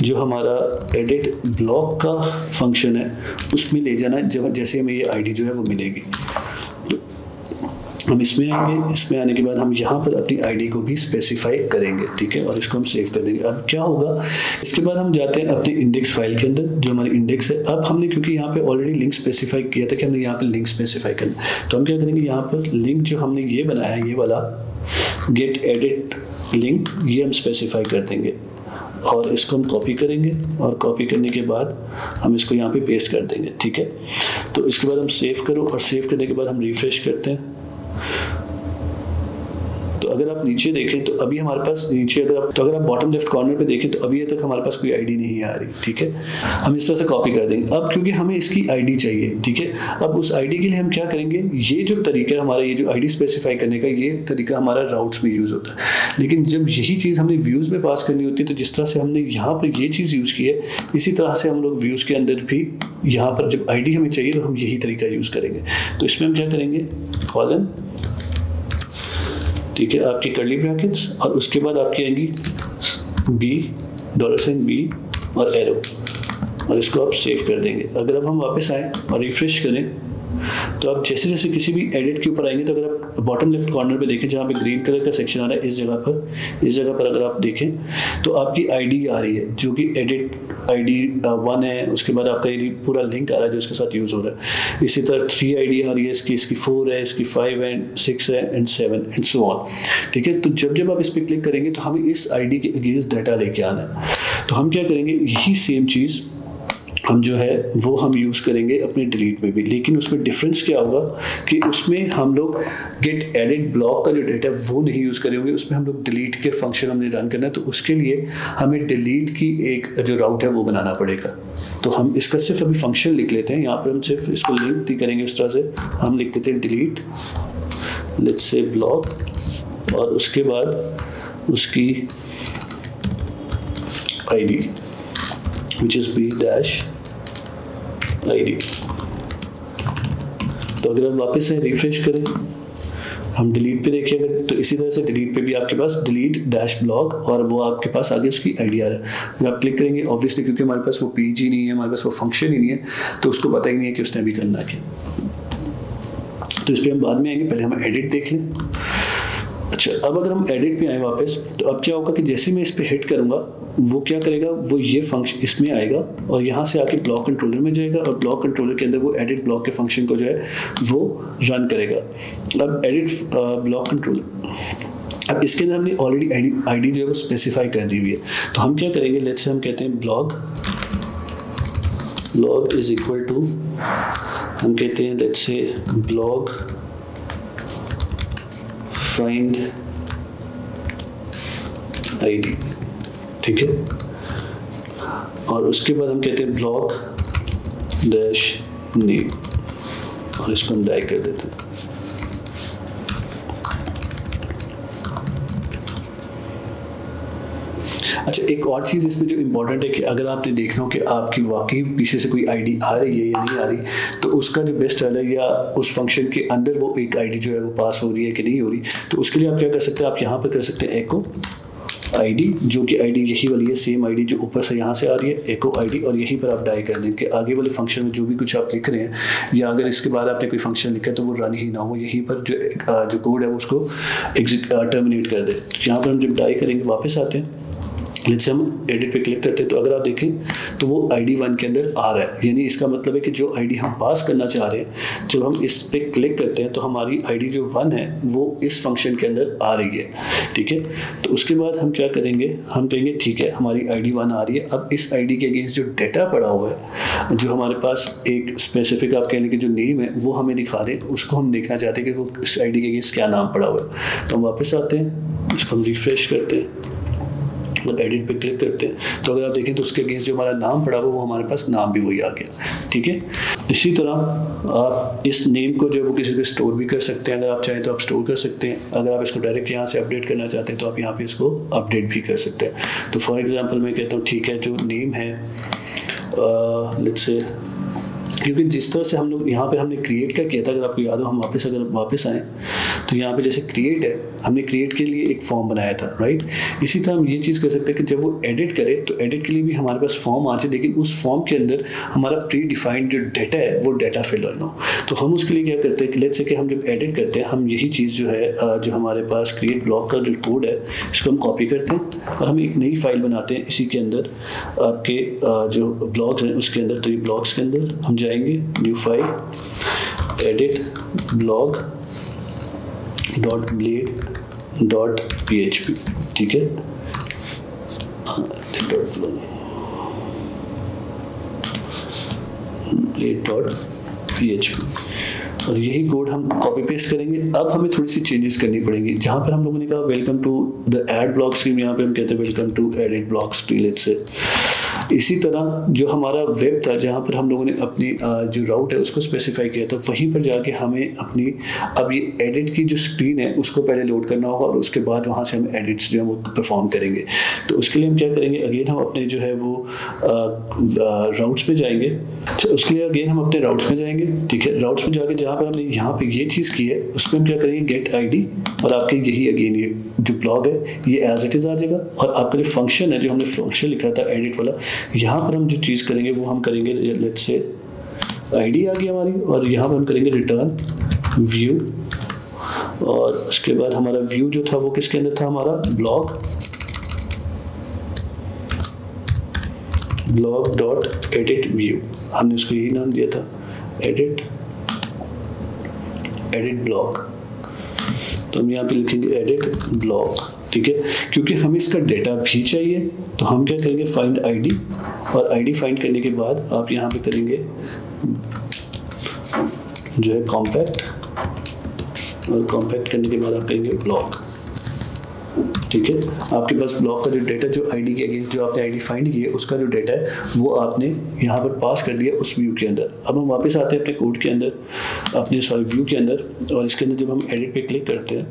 [SPEAKER 1] जो हमारा एडिट ब्लॉक का फंक्शन है उसमें ले जाना है, जब जैसे हमें ये आईडी जो है वो मिलेगी। हम इसमें आएंगे, इसमें आने के बाद हम यहाँ पर अपनी आईडी को भी स्पेसिफाई करेंगे, ठीक है, और इसको हम सेव कर देंगे। अब क्या होगा, इसके बाद हम जाते हैं अपने इंडेक्स फाइल के अंदर, जो हमारी इंडेक्स है। अब हमने क्योंकि यहाँ पे ऑलरेडी लिंक स्पेसिफाई किया था कि हमने यहाँ पे लिंक स्पेसिफाई करना, तो हम क्या करेंगे, यहाँ पर लिंक जो हमने ये बनाया है, ये वाला गेट एडिट लिंक, ये हम स्पेसिफाई कर देंगे और इसको हम कॉपी करेंगे, और कॉपी करने के बाद हम इसको यहाँ पे पेस्ट कर देंगे, ठीक है। तो इसके बाद हम सेव करो, और सेव करने के बाद हम रिफ्रेश करते हैं। तो अगर आप नीचे देखें तो अभी हमारे पास नीचे अगर आप बॉटम लेफ्ट कॉर्नर पे देखें तो अभी तक हमारे पास कोई आईडी नहीं आ रही, ठीक है। हम इस तरह से कॉपी कर देंगे। अब क्योंकि हमें इसकी आईडी चाहिए, ठीक है, अब उस आईडी के लिए हम क्या करेंगे, ये जो तरीका है हमारा, ये जो आईडी स्पेसिफाई करने का, ये तरीका हमारा राउट्स में यूज होता है। लेकिन जब यही चीज़ हमने व्यूज़ में पास करनी होती है, तो जिस तरह से हमने यहाँ पर ये चीज़ यूज़ की है, इसी तरह से हम लोग व्यूज़ के अंदर भी यहाँ पर जब आईडी हमें चाहिए तो हम यही तरीका यूज़ करेंगे। तो इसमें हम क्या करेंगे, कॉलन, ठीक है, आपकी कर्ली ब्रैकेट्स, और उसके बाद आपकी आएंगी बी, $B और एरो, और इसको आप सेव कर देंगे। अगर अब हम वापस आए और रिफ्रेश करें तो आप जैसे जैसे किसी भी एडिट के ऊपर आएंगे, तो अगर आप बॉटम लेफ्ट कॉर्नर पे देखें जहाँ पे ग्रीन कलर का सेक्शन आ रहा है, इस जगह पर अगर आप देखें तो आपकी आईडी आ रही है, जो कि एडिट आईडी 1 है। उसके बाद आपका ये पूरा लिंक आ रहा है जो इसके साथ यूज़ हो रहा है। इसी तरह 3 आईडी आ रही है, इसकी 4 है, इसकी 5 है, 6 है, एंड 7 एंड सो ऑन, ठीक है। तो जब आप इस पर क्लिक करेंगे तो हमें इस आईडी के अगेंस्ट डाटा लेके आना है। तो हम क्या करेंगे, यही सेम चीज़ हम जो है वो हम यूज़ करेंगे अपने डिलीट में भी, लेकिन उसमें डिफरेंस क्या होगा कि उसमें हम लोग गेट एडिट ब्लॉक का जो डेटा है वो नहीं यूज़ करेंगे, उसमें हम लोग डिलीट के फंक्शन हमने रन करना है। तो उसके लिए हमें डिलीट की एक जो राउट है वो बनाना पड़ेगा। तो हम इसका सिर्फ अभी फंक्शन लिख लेते हैं, यहाँ पर हम सिर्फ इसको लिंक नहीं करेंगे उस तरह से, हम लिख देते हैं डिलीट लेट्स से ब्लॉक, और उसके बाद उसकी ID which is b dash id। तो अगर हम वापस से रिफ्रेश करें, हम डिलीट पे देखिए अगर, तो इसी तरह से डिलीट पे भी आपके पास डिलीट डैश ब्लॉक, और वो आपके पास आगे उसकी आईडी आ रहा है। अगर आप क्लिक करेंगे, ऑब्वियसली क्योंकि हमारे पास वो पेज ही नहीं है, हमारे पास वो फंक्शन ही नहीं है, तो उसको पता ही नहीं है कि उसने अभी करना क्या। तो इस पर हम बाद में आएंगे, पहले हम एडिट देख लें। अच्छा, अब अगर हम एडिट पे आए वापस, तो अब क्या होगा कि जैसे मैं इस पर हिट करूंगा, वो क्या करेगा, वो ये फंक्शन इसमें आएगा और यहाँ से आके ब्लॉक कंट्रोलर में जाएगा, और ब्लॉक कंट्रोलर के अंदर वो एडिट ब्लॉक के फंक्शन को जो है वो रन करेगा। अब एडिट ब्लॉक कंट्रोलर, अब इसके अंदर हमने ऑलरेडी आईडी जो है वो स्पेसिफाई कर दी हुई है। तो हम क्या करेंगे, लेट्स से हम कहते हैं ब्लॉग इज इक्वल टू, हम कहते हैं let's say blog find ID, ठीक है, और उसके बाद हम कहते हैं ब्लॉक डैश नेम, और इसको हम डाई कर देते हैं। अच्छा, एक और चीज़ इसमें जो इम्पोर्टेंट है कि अगर आपने देखना हो कि आपकी वाकई पीछे से कोई आईडी आ रही है या नहीं आ रही, तो उसका जो बेस्ट है या उस फंक्शन के अंदर वो एक आईडी जो है वो पास हो रही है कि नहीं हो रही, तो उसके लिए आप क्या कर सकते हैं, आप यहाँ पर कर सकते हैं एको आईडी, जो कि आईडी यही वाली है, सेम आईडी जो ऊपर से यहाँ से आ रही है, एको आईडी, और यहीं पर आप डाई कर दें कि आगे वाले फंक्शन में जो भी कुछ आप लिख रहे हैं, या अगर इसके बाद आपने कोई फंक्शन लिखा है तो वो रन ही ना हो, यहीं पर जो कोड है उसको टर्मिनेट कर दे। यहाँ पर हम जब डाई करेंगे वापस आते हैं, लेट्स से हम एडिट पे क्लिक करते हैं, तो अगर आप देखें तो वो ID 1 के अंदर आ रहा है, यानी इसका मतलब है कि जो ID हम पास करना चाह रहे हैं, जब हम इस पे क्लिक करते हैं तो हमारी ID जो 1 है वो इस फंक्शन के अंदर आ रही है, ठीक है। तो उसके बाद हम क्या करेंगे, हम कहेंगे ठीक है हमारी ID 1 आ रही है, अब इस ID के अगेंस्ट जो डाटा पड़ा हुआ है, जो हमारे पास एक स्पेसिफिक आप कह लें कि जो नेम है वो हमें दिखा दें, उसको हम देखना चाहते हैं कि वो इस ID के अगेंस्ट क्या नाम पड़ा हुआ है। तो हम वापस आते हैं, उसको हम रिफ्रेश करते हैं और एडिट पे क्लिक करते हैं, तो अगर आप देखें तो उसके अगेंस्ट जो हमारा नाम पड़ा हुआ वो हमारे पास नाम भी वही आ गया, ठीक है। इसी तरह आप इस नेम को जो वो किसी पे स्टोर भी कर सकते हैं, अगर आप चाहें तो आप स्टोर कर सकते हैं, अगर आप इसको डायरेक्ट यहाँ से अपडेट करना चाहते हैं तो आप यहाँ पे इसको अपडेट भी कर सकते हैं। तो फॉर एग्जांपल मैं कहता हूँ ठीक है, जो नेम है लेट्स से, क्योंकि जिस तरह से हम लोग यहाँ पे हमने क्रिएट का किया था, अगर आपको याद हो, हम वापस आएँ तो यहाँ पे जैसे क्रिएट है, हमने क्रिएट के लिए एक फॉर्म बनाया था, राइट। इसी तरह हम ये चीज़ कर सकते हैं कि जब वो एडिट करे तो एडिट के लिए भी हमारे पास फॉर्म आ जाए, लेकिन उस फॉर्म के अंदर हमारा प्री डिफाइंड जो डाटा है वो डाटा फिल होना हो। तो हम उसके लिए क्या करते हैं कि लेट्स से कि हम जब एडिट करते हैं, हम यही चीज़ जो है जो हमारे पास क्रिएट ब्लॉक का जो कोड है इसको हम कॉपी करते हैं और हम एक नई फाइल बनाते हैं इसी के अंदर, आपके जो ब्लॉग्स हैं उसके अंदर। तो ये ब्लॉग्स के अंदर हम जाएंगे, new file, edit blog .blade.php, ठीक है, blade.php, और यही कोड हम कॉपी पेस्ट करेंगे। अब हमें थोड़ी सी चेंजेस करनी पड़ेंगी, जहाँ पर हम लोगों ने कहा welcome to the add block screen, यहाँ पे हम कहते हैं welcome to edit block screen, let's say. इसी तरह जो हमारा वेब था, जहाँ पर हम लोगों ने अपनी जो राउट है उसको स्पेसिफाई किया था, वहीं पर जाके हमें अपनी अब ये एडिट की जो स्क्रीन है उसको पहले लोड करना होगा और उसके बाद वहाँ से हम एडिट्स जो है वो परफॉर्म करेंगे। तो उसके लिए हम क्या करेंगे, अगेन हम अपने जो है वो राउट्स में जाएंगे। तो उसके लिए अगेन हम अपने राउट्स में जाएंगे, ठीक है। राउट्स में जाके जहाँ पर हमने यहाँ पे ये चीज़ की है उसको हम क्या करेंगे, गेट ID, और आपके यही अगेन ये जो ब्लॉग है ये एज इट इज़ आ जाएगा, और आपका जो फंक्शन है, जो हमने फंक्शन लिखा था एडिट वाला, यहाँ पर हम जो चीज़ करेंगे वो हम करेंगे, लेट्स से ID आ गई हमारी, और यहाँ पर हम करेंगे रिटर्न व्यू, और उसके बाद हमारा व्यू जो था वो किसके अंदर था, हमारा ब्लॉग डॉट एडिट व्यू, हमने उसको यही नाम दिया था, एडिट ब्लॉग। तो हम यहाँ पे लिखेंगे एडिट ब्लॉग, ठीक है, क्योंकि हमें इसका डेटा भी चाहिए। तो हम क्या करेंगे, फाइंड ID, और ID फाइंड करने के बाद आप यहाँ पे करेंगे जो है कॉम्पैक्ट, और कॉम्पैक्ट करने के बाद आप करेंगे ब्लॉग, ठीक है। आपके पास ब्लॉक का जो डाटा, जो ID के अगेंस्ट जो आपने ID फाइंड की है उसका जो डाटा है वो आपने यहाँ पर पास कर दिया उस व्यू के अंदर। अब हम वापस आते हैं अपने कोड के अंदर, अपने व्यू के अंदर, और इसके अंदर जब हम एडिट पे क्लिक करते हैं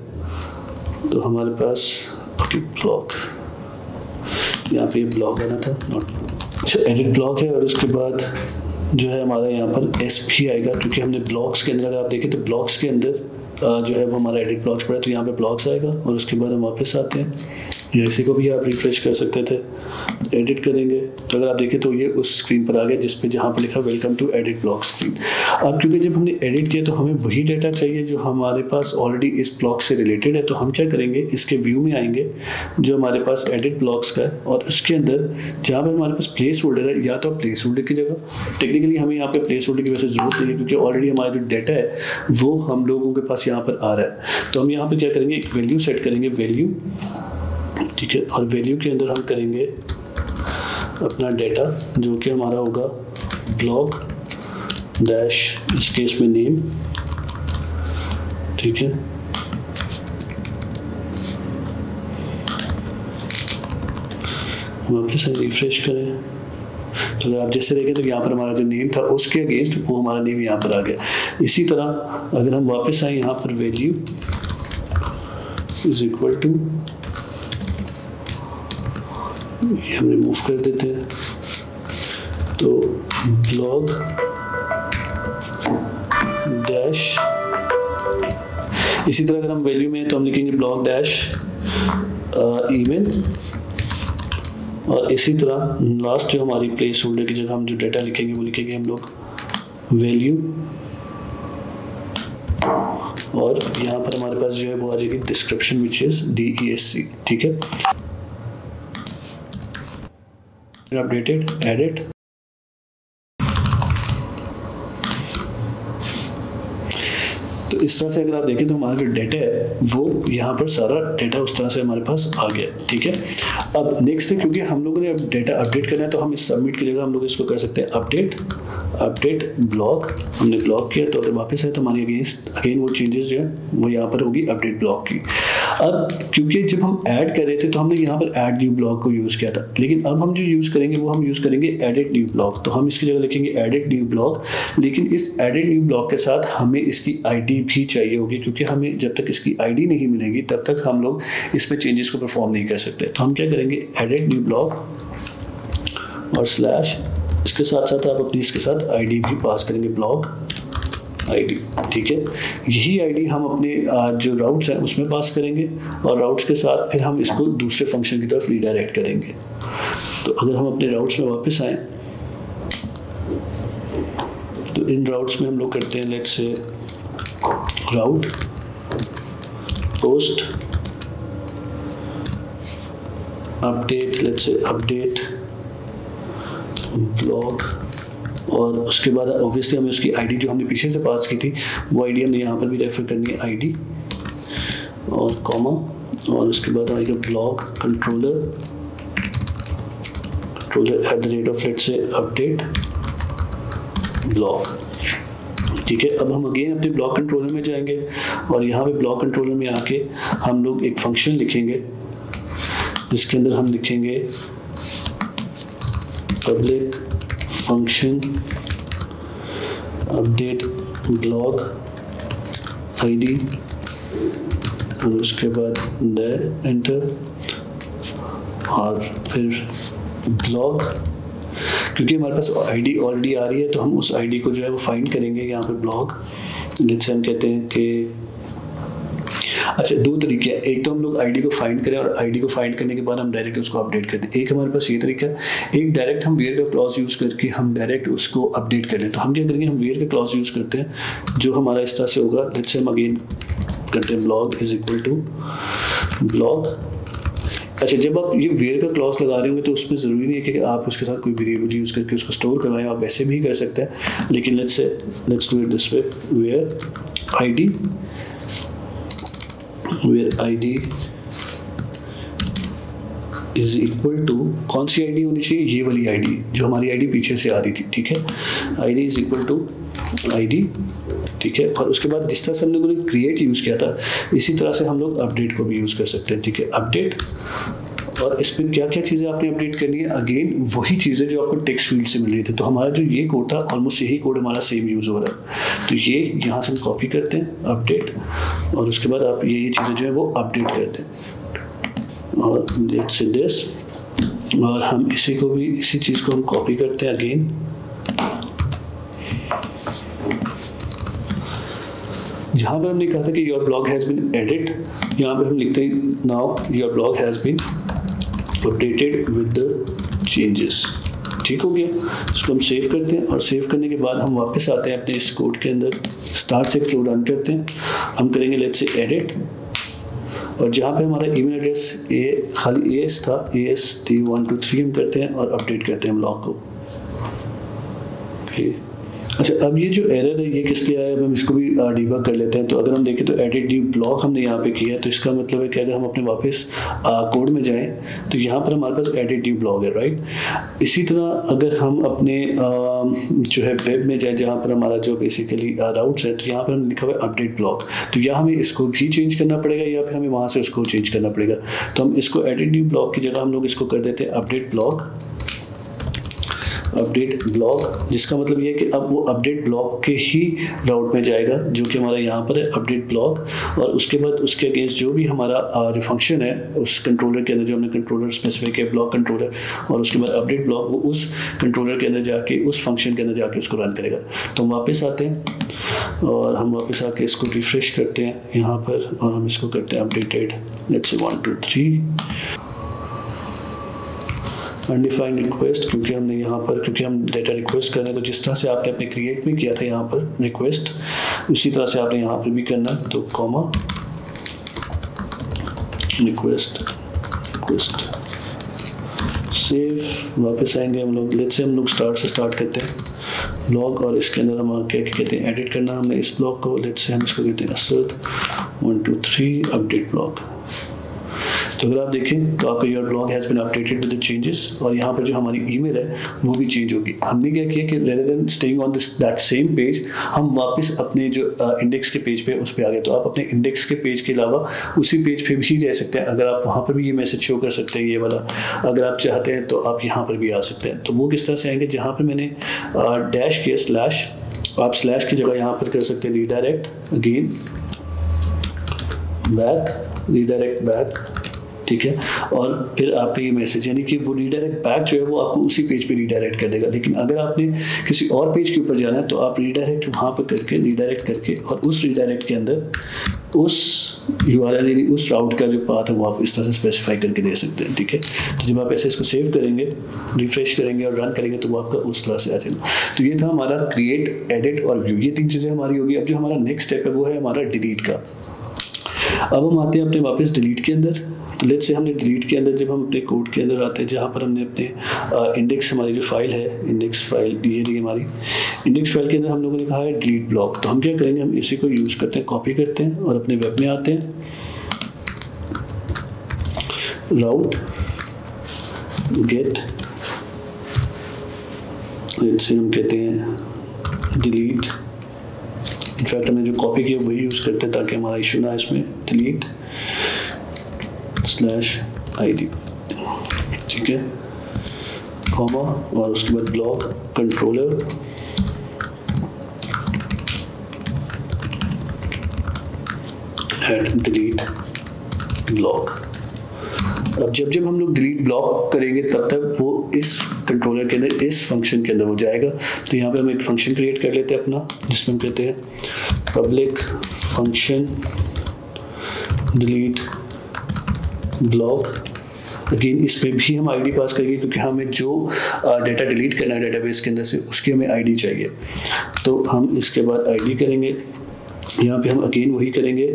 [SPEAKER 1] तो हमारे पास ब्लॉक, यहाँ पे ब्लॉक आना था, अच्छा एडिट ब्लॉक है, और उसके बाद जो है हमारा यहाँ पर SP आएगा, क्योंकि हमने ब्लॉक्स के अंदर, अगर आप देखें तो ब्लॉक्स के अंदर जो है वो हमारा एडिट ब्लॉक्स पड़ा, तो यहाँ पे ब्लॉक्स आएगा, और उसके बाद हम वापस आते हैं, इसी को भी आप रिफ्रेश कर सकते थे, एडिट करेंगे तो अगर आप देखें तो ये उस स्क्रीन पर आ गया जिस पे जहाँ पर लिखा welcome to edit block screen. अब क्योंकि जब हमने एडिट किया तो हमें वही डाटा चाहिए जो हमारे पास ऑलरेडी इस ब्लॉक से रिलेटेड है, तो हम क्या करेंगे, इसके व्यू में आएंगे जो हमारे पास एडिट ब्लॉक्स का है, और उसके अंदर जहाँ पर हमारे पास प्लेस होल्डर है, या तो प्लेस होल्डर की जगह, टेक्निकली हमें यहाँ पे प्लेस होल्डर की वैसे जरूरत नहीं है क्योंकि ऑलरेडी हमारा जो डाटा है वो हम लोगों के पास यहाँ पर आ रहा है। तो हम यहाँ पर क्या करेंगे, एक वैल्यू सेट करेंगे, वैल्यू, ठीक है, और वैल्यू के अंदर हम करेंगे अपना डेटा जो कि हमारा होगा ब्लॉग डैश, इस केस में नेम, ठीक है। वापस से रिफ्रेश करें तो अगर आप जैसे देखें तो यहाँ पर हमारा जो नेम था उसके अगेंस्ट वो हमारा नेम यहाँ पर आ गया। इसी तरह अगर हम वापस आए यहाँ पर वैल्यू इज इक्वल टू ये हम रिमूव कर देते हैं। तो ब्लॉग डैश, इसी तरह अगर हम वैल्यू में तो हम लिखेंगे ब्लॉग डैश ईमेल, और इसी तरह लास्ट जो हमारी प्लेस होल्डर की जगह हम जो डाटा लिखेंगे वो लिखेंगे हम लोग वैल्यू, और यहाँ पर हमारे पास जो है वो आ जाएगी डिस्क्रिप्शन विच इज DESC। ठीक है, अपडेटेड एडिट, तो इस तरह से अगर आप देखें तो हमारा जो डाटा है वो यहाँ पर सारा डाटा उस तरह से हमारे पास आ गया। ठीक है, अब नेक्स्ट है, क्योंकि हम लोगों ने अब डाटा अपडेट करना है तो हम इस सबमिट की जगह हम लोग इसको कर सकते हैं अपडेट ब्लॉक। हमने ब्लॉक किया तो अगर वापस है तो हमारी अगेन वो चेंजेस जो है वो यहाँ पर होगी अपडेट ब्लॉक की। अब क्योंकि जब हम ऐड कर रहे थे तो हमने यहाँ पर ऐड न्यू ब्लॉक को यूज़ किया था, लेकिन अब हम जो यूज़ करेंगे वो हम यूज़ करेंगे एडिट न्यू ब्लॉक। तो हम इसकी जगह लिखेंगे एडिट न्यू ब्लॉक, लेकिन इस एडिट न्यू ब्लॉक के साथ हमें इसकी ID भी चाहिए होगी, क्योंकि हमें जब तक इसकी ID नहीं मिलेगी तब तक हम लोग इसमें चेंजेस को परफॉर्म नहीं कर सकते। तो हम क्या करेंगे, एडिट न्यू ब्लॉक और स्लैश, इसके साथ साथ आप अपनी इसके साथ ID भी पास करेंगे, ब्लॉक ID। ठीक है, यही ID हम अपने जो राउट्स हैं उसमें पास करेंगे, और राउट्स के साथ फिर हम इसको दूसरे फंक्शन की तरफ रीडायरेक्ट करेंगे। तो अगर हम अपने राउट्स में वापस आए तो इन राउट्स में हम लोग करते हैं let's say route post update, let's say update blog, और उसके बाद ऑब्वियसली हमें उसकी ID जो हमने पीछे से पास की थी वो ID हमने यहाँ पर भी रेफर करनी है, ID और कॉमा, और उसके बाद आएगा blog controller @ let's say update blog. ठीक है, अब हम अगेन अपने ब्लॉक कंट्रोलर में जाएंगे और यहाँ पे ब्लॉक कंट्रोलर में आके हम लोग एक फंक्शन लिखेंगे जिसके अंदर हम लिखेंगे public function update blog ID, और उसके बाद एंटर, और फिर ब्लॉग, क्योंकि हमारे पास ID ऑलरेडी आ रही है तो हम उस ID को जो है वो फाइंड करेंगे यहाँ पे ब्लॉग। जिससे हम कहते हैं कि अच्छा, दो तरीके हैं, एक तो हम लोग ID को फाइंड करें और ID को फाइंड करने के बाद हम डायरेक्ट उसको अपडेट कर दें। एक हमारे पास ये तरीका है, एक डायरेक्ट हम वेयर का क्लॉज यूज़ करके हम डायरेक्ट उसको अपडेट कर लें। तो हम क्या करेंगे, हम वेयर का क्लॉज यूज़ करते हैं जो हमारा इस तरह से होगा, लेट्स से हम अगेन करते हैं blog is equal to blog. अच्छा, जब आप ये वेयर का क्लॉज लगा रहे होंगे तो उसमें ज़रूरी नहीं है कि आप उसके साथ कोई वेरिएबल यूज़ करके उसको स्टोर करवाएं, आप वैसे भी कर सकते हैं, लेकिन let's do it this way, where ID is equal to, कौन सी ID होनी चाहिए, ये वाली ID जो हमारी ID पीछे से आ रही थी। ठीक है, ID is equal to ID। ठीक है, और उसके बाद जिस तरह से हम लोगों ने क्रिएट यूज़ किया था इसी तरह से हम लोग अपडेट को भी यूज़ कर सकते हैं। ठीक है, अपडेट, और इसमें क्या क्या चीज़ें आपने अपडेट करनी है, अगेन वही चीज़ें जो आपको टेक्स्ट फील्ड से मिल रही थी। तो हमारा जो ये कोड था ऑलमोस्ट यही कोड हमारा सेम यूज़ हो रहा है। तो ये यहाँ से हम कॉपी करते हैं अपडेट, और उसके बाद आप ये चीज़ें जो है वो अपडेट करते हैं, और लेट्स से दिस, और हम इसी चीज़ को हम कॉपी करते हैं अगेन, जहाँ पर हमने कहा था कि your blog has been edit, यहाँ पे हम लिखते हैं now your blog has been updated with the changes. ठीक हो गया, इसको हम सेव करते हैं, और सेव करने के बाद हम वापस आते हैं अपने इस कोड के अंदर, स्टार्ट से फ्लो रन करते हैं, हम करेंगे लेट्स से एडिट, और जहाँ पे हमारा ईमेल एड्रेस खाली AS था, AST123 हम करते हैं और अपडेट करते हैं ब्लॉग को। ओके, अच्छा, अब ये जो एरर है ये किस लिए आया, हम इसको भी डिबग कर लेते हैं। तो अगर हम देखें तो एडिट न्यू ब्लॉक हमने यहाँ पे किया है, तो इसका मतलब है कि अगर हम अपने वापस कोड में जाएं तो यहाँ पर हमारे पास एडिट न्यू ब्लॉक है, राइट। इसी तरह अगर हम अपने जो है वेब में जाए जहाँ पर हमारा जो बेसिकली राउट्स है, तो यहाँ पर हमने लिखा हुआ है अपडेट ब्लॉक, तो यहाँ हमें इसको भी चेंज करना पड़ेगा या फिर हमें वहाँ से उसको चेंज करना पड़ेगा। तो हम इसको एडिट न्यू ब्लॉक की जगह हम लोग इसको कर देते हैं अपडेट ब्लॉक, अपडेट ब्लॉक, जिसका मतलब ये है कि अब वो अपडेट ब्लॉक के ही राउट में जाएगा जो कि हमारा यहाँ पर है अपडेट ब्लॉक। और उसके बाद उसके अगेंस्ट जो भी हमारा जो फंक्शन है उस कंट्रोलर के अंदर, जो हमने कंट्रोलर स्पेसिफिक है ब्लॉक कंट्रोलर, और उसके बाद अपडेट ब्लॉक, वो उस कंट्रोलर के अंदर जाके उस फंक्शन के अंदर जाके उसको रन करेगा। तो हम वापस आते हैं और हम वापस आके इसको रिफ्रेश करते हैं यहाँ पर, और हम इसको करते हैं updated, let's say 1 2 3 undefined request, क्योंकि हमने यहाँ पर, क्योंकि हम डेटा रिक्वेस्ट कर रहे हैं, तो जिस तरह से आपने अपने क्रिएट में किया था यहाँ पर रिक्वेस्ट, उसी तरह से आपने यहाँ पर भी करना है। तो कॉमा रिक्वेस्ट सेव, वापस आएंगे हम लोग, लेट्स से हम लोग स्टार्ट से स्टार्ट करते हैं ब्लॉक, और इसके अंदर हम क्या कहते हैं एडिट करना हमने इस ब्लॉक को, लेट्स से हम इसको कहते हैं assert 1 2 3 अपडेट ब्लॉक। तो अगर आप देखें तो आपका your blog has been updated with the changes, और यहाँ पर जो हमारी ईमेल है वो भी चेंज होगी। हमने क्या किया कि rather than staying on that same page, हम वापस अपने जो इंडेक्स के पेज पे उस पर आ गए। तो आप अपने इंडेक्स के पेज के अलावा उसी पेज पे भी रह सकते हैं। अगर आप वहाँ पर भी ये मैसेज शो कर सकते हैं ये वाला, अगर आप चाहते हैं तो आप यहाँ पर भी आ सकते हैं। तो वो किस तरह से आएंगे, जहाँ पर मैंने डैश किया स्लैश, आप स्लैश की जगह यहाँ पर कर सकते हैं redirect again back, redirect back, ठीक है। और फिर आपका ये मैसेज, यानी कि वो रीडायरेक्ट बैक जो है वो आपको उसी पेज पे रीडायरेक्ट कर देगा। लेकिन अगर आपने किसी और पेज के ऊपर जाना है तो आप रीडायरेक्ट वहाँ पर करके, रीडायरेक्ट करके, और उस रीडायरेक्ट के अंदर उस URL यानी उस राउट का जो पाथ है वो आप इस तरह से स्पेसिफाई करके दे सकते हैं, ठीक है। तो जब आप ऐसे इसको सेव करेंगे, रिफ्रेश करेंगे और रन करेंगे तो वो आपका उस तरह से आ जाएगा। तो ये था हमारा क्रिएट, एडिट और व्यू, ये 3 चीज़ें हमारी होगी। अब जो हमारा नेक्स्ट स्टेप है वो है हमारा डिलीट का। अब हम आते हैं अपने वापस डिलीट के अंदर। तो लेट्स से हमने डिलीट के अंदर, जब हम अपने कोड के अंदर आते हैं जहाँ पर हमने अपने इंडेक्स, हमारी जो फाइल है इंडेक्स फाइल, ये रही हमारी इंडेक्स फाइल के अंदर हम लोगों ने कहा है डिलीट ब्लॉक। तो हम क्या करेंगे, हम इसी को यूज़ करते हैं, कॉपी करते हैं और अपने वेब में आते हैं, राउट गेट, लेट्स से हम कहते हैं डिलीट, इनफैक्ट हमने जो कॉपी किया वही यूज़ करते हैं ताकि हमारा इशू ना है इसमें, डिलीट /id, ठीक है, कॉमा, और उसके बाद ब्लॉक कंट्रोलर डिलीट ब्लॉक। अब जब हम लोग डिलीट ब्लॉक करेंगे तब तक वो इस कंट्रोलर के अंदर, इस फंक्शन के अंदर वो जाएगा। तो यहाँ पे हम एक फंक्शन क्रिएट कर लेते हैं अपना, जिसमें हम कहते हैं public function delete block. Again इसमें भी हम आईडी पास करेंगे क्योंकि हमें जो डेटा डिलीट करना है डेटाबेस के अंदर से उसकी हमें आईडी चाहिए। तो हम इसके बाद आईडी करेंगे, यहाँ पे हम अगेन वही करेंगे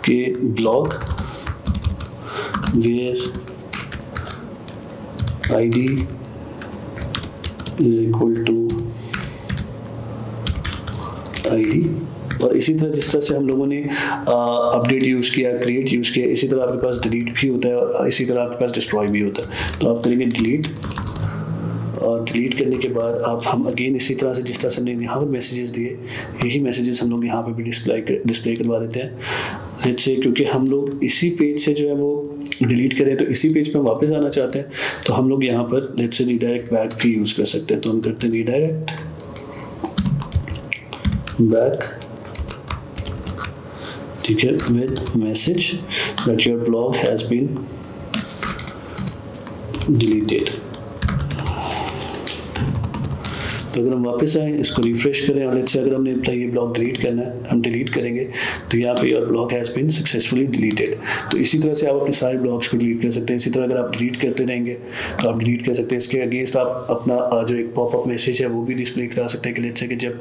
[SPEAKER 1] कि blog where id is equal to id। और इसी तरह जिस तरह से हम लोगों ने अपडेट यूज़ किया, क्रिएट यूज़ किया, इसी तरह आपके पास डिलीट भी होता है और इसी तरह आपके पास डिस्ट्रॉय भी होता है। तो आप करेंगे डिलीट, और डिलीट करने के बाद हम अगेन इसी तरह से जिस तरह से हमने यहाँ पर मैसेजेस दिए, यही मैसेजेस हम लोग यहाँ पे भी डिस्प्ले करवा देते हैं। लेट्स से क्योंकि हम लोग इसी पेज से जो है वो डिलीट करें तो इसी पेज पे वापस आना चाहते हैं, तो हम लोग यहाँ पर लेट्स से रीडायरेक्ट बैक भी यूज़ कर सकते हैं। तो हम करते हैं रीडायरेक्ट बैक, ठीक है, with message that your blog has been deleted. तो अगर हम वापस आए, इसको रिफ्रेश करें और लेट्स से अगर हमने अपना ये ब्लॉग डिलीट करना है, हम डिलीट करेंगे तो यहाँ पे your blog has been successfully deleted. तो इसी तरह से आप अपने सारे ब्लॉग्स को डिलीट कर सकते हैं। इसी तरह अगर आप डिलीट करते रहेंगे तो आप डिलीट कर सकते हैं। इसके अगेंस्ट आप अपना जो एक पॉपअप मैसेज है वो भी डिस्प्ले करा सकते हैं कि लेट्स से कि जब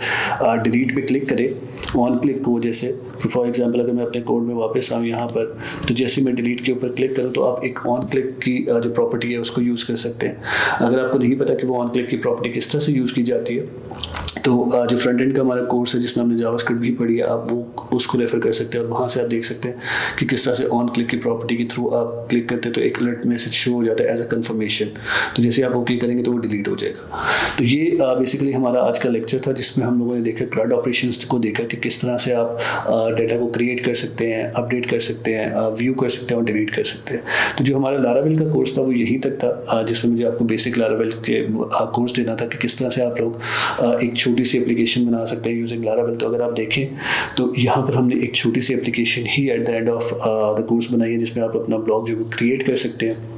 [SPEAKER 1] डिलीट पे क्लिक करें ऑन क्लिक को, जैसे कि फॉर एग्जाम्पल अगर मैं अपने कोड में वापस आऊँ यहाँ पर, तो जैसे मैं डिलीट के ऊपर क्लिक करूँ तो आप एक ऑन क्लिक की जो प्रॉपर्टी है उसको यूज़ कर सकते हैं। अगर आपको नहीं पता कि वो ऑन क्लिक की प्रॉपर्टी किस तरह से यूज़ की जाती जाती है। तो जो फ्रंट एंड का हमारा कोर्स है जिसमें हमने जावास्क्रिप्ट भी पढ़ी है, आप वो उसको रेफर कर सकते हैं और वहाँ से आप देख सकते हैं कि किस तरह से ऑन क्लिक की प्रॉपर्टी के थ्रू आप क्लिक करते हैं तो एक अलर्ट मैसेज शो हो जाता है एज अ कंफर्मेशन। तो जैसे आप ओके करेंगे तो वो डिलीट हो जाएगा। तो ये बेसिकली हमारा आज का लेक्चर था जिसमें हम लोगों ने देखा CRUD ऑपरेशंस को देखा कि किस तरह से आप डेटा को क्रिएट कर सकते हैं, अपडेट कर सकते हैं, व्यू कर सकते हैं और डिलीट कर सकते हैं। तो जो हमारा लारावेल का कोर्स था वो यहीं तक था, जिसमें मुझे आपको बेसिक लारावेल के कोर्स देना था कि किस तरह से आप लोग एक छोटी सी एप्लीकेशन बना सकते हैं यूजिंग लारावेल। तो अगर आप देखें तो यहाँ पर हमने एक छोटी सी एप्लीकेशन ही at the end of the course बनाई है जिसमें आप अपना ब्लॉग जो क्रिएट कर सकते हैं,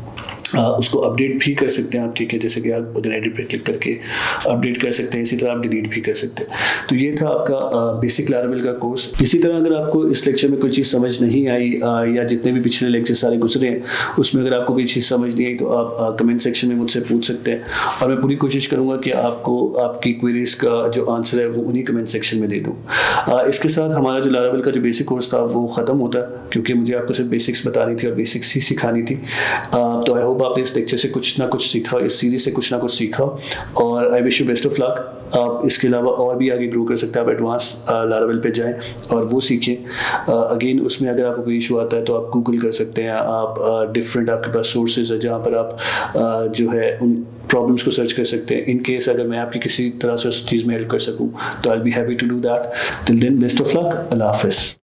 [SPEAKER 1] उसको अपडेट भी कर सकते हैं आप, ठीक है। जैसे कि आप अगर एडिट पे क्लिक करके अपडेट कर सकते हैं, इसी तरह आप डिलीट भी कर सकते हैं। तो ये था आपका बेसिक लारावेल का कोर्स। इसी तरह अगर आपको इस लेक्चर में कोई चीज़ समझ नहीं आई या जितने भी पिछले लेक्चर सारे गुजरे हैं उसमें अगर आपको कोई चीज़ समझ नहीं आई तो आप कमेंट सेक्शन में मुझसे पूछ सकते हैं और मैं पूरी कोशिश करूँगा कि आपको आपकी क्वेरीज का जो आंसर है वो उन्हीं कमेंट सेक्शन में दे दूँ। इसके साथ हमारा जो लारावेल का जो बेसिक कोर्स था वो ख़त्म होता है, क्योंकि मुझे आपको सिर्फ बेसिक्स बतानी थी और बेसिक्स ही सिखानी थी। तो आई होप आपने इस लेक्चर से कुछ ना कुछ सीखा, इस सीरीज से कुछ ना कुछ सीखा और I wish you best of luck. आप इसके अलावा और भी आगे ग्रो कर सकते हैं, आप एडवांस लारावेल पे जाएं और वो सीखें। अगेन उसमें अगर आपको कोई इशू आता है तो आप गूगल कर सकते हैं, आप डिफरेंट आपके पास सोर्सेज है जहाँ पर आप जो है उन प्रॉब्लम्स को सर्च कर सकते हैं। इन केस अगर मैं आपकी किसी तरह से उस चीज़ में हेल्प कर सकूँ तो I will be happy to do that. Till then best of luck, अल्लाह हाफिज़।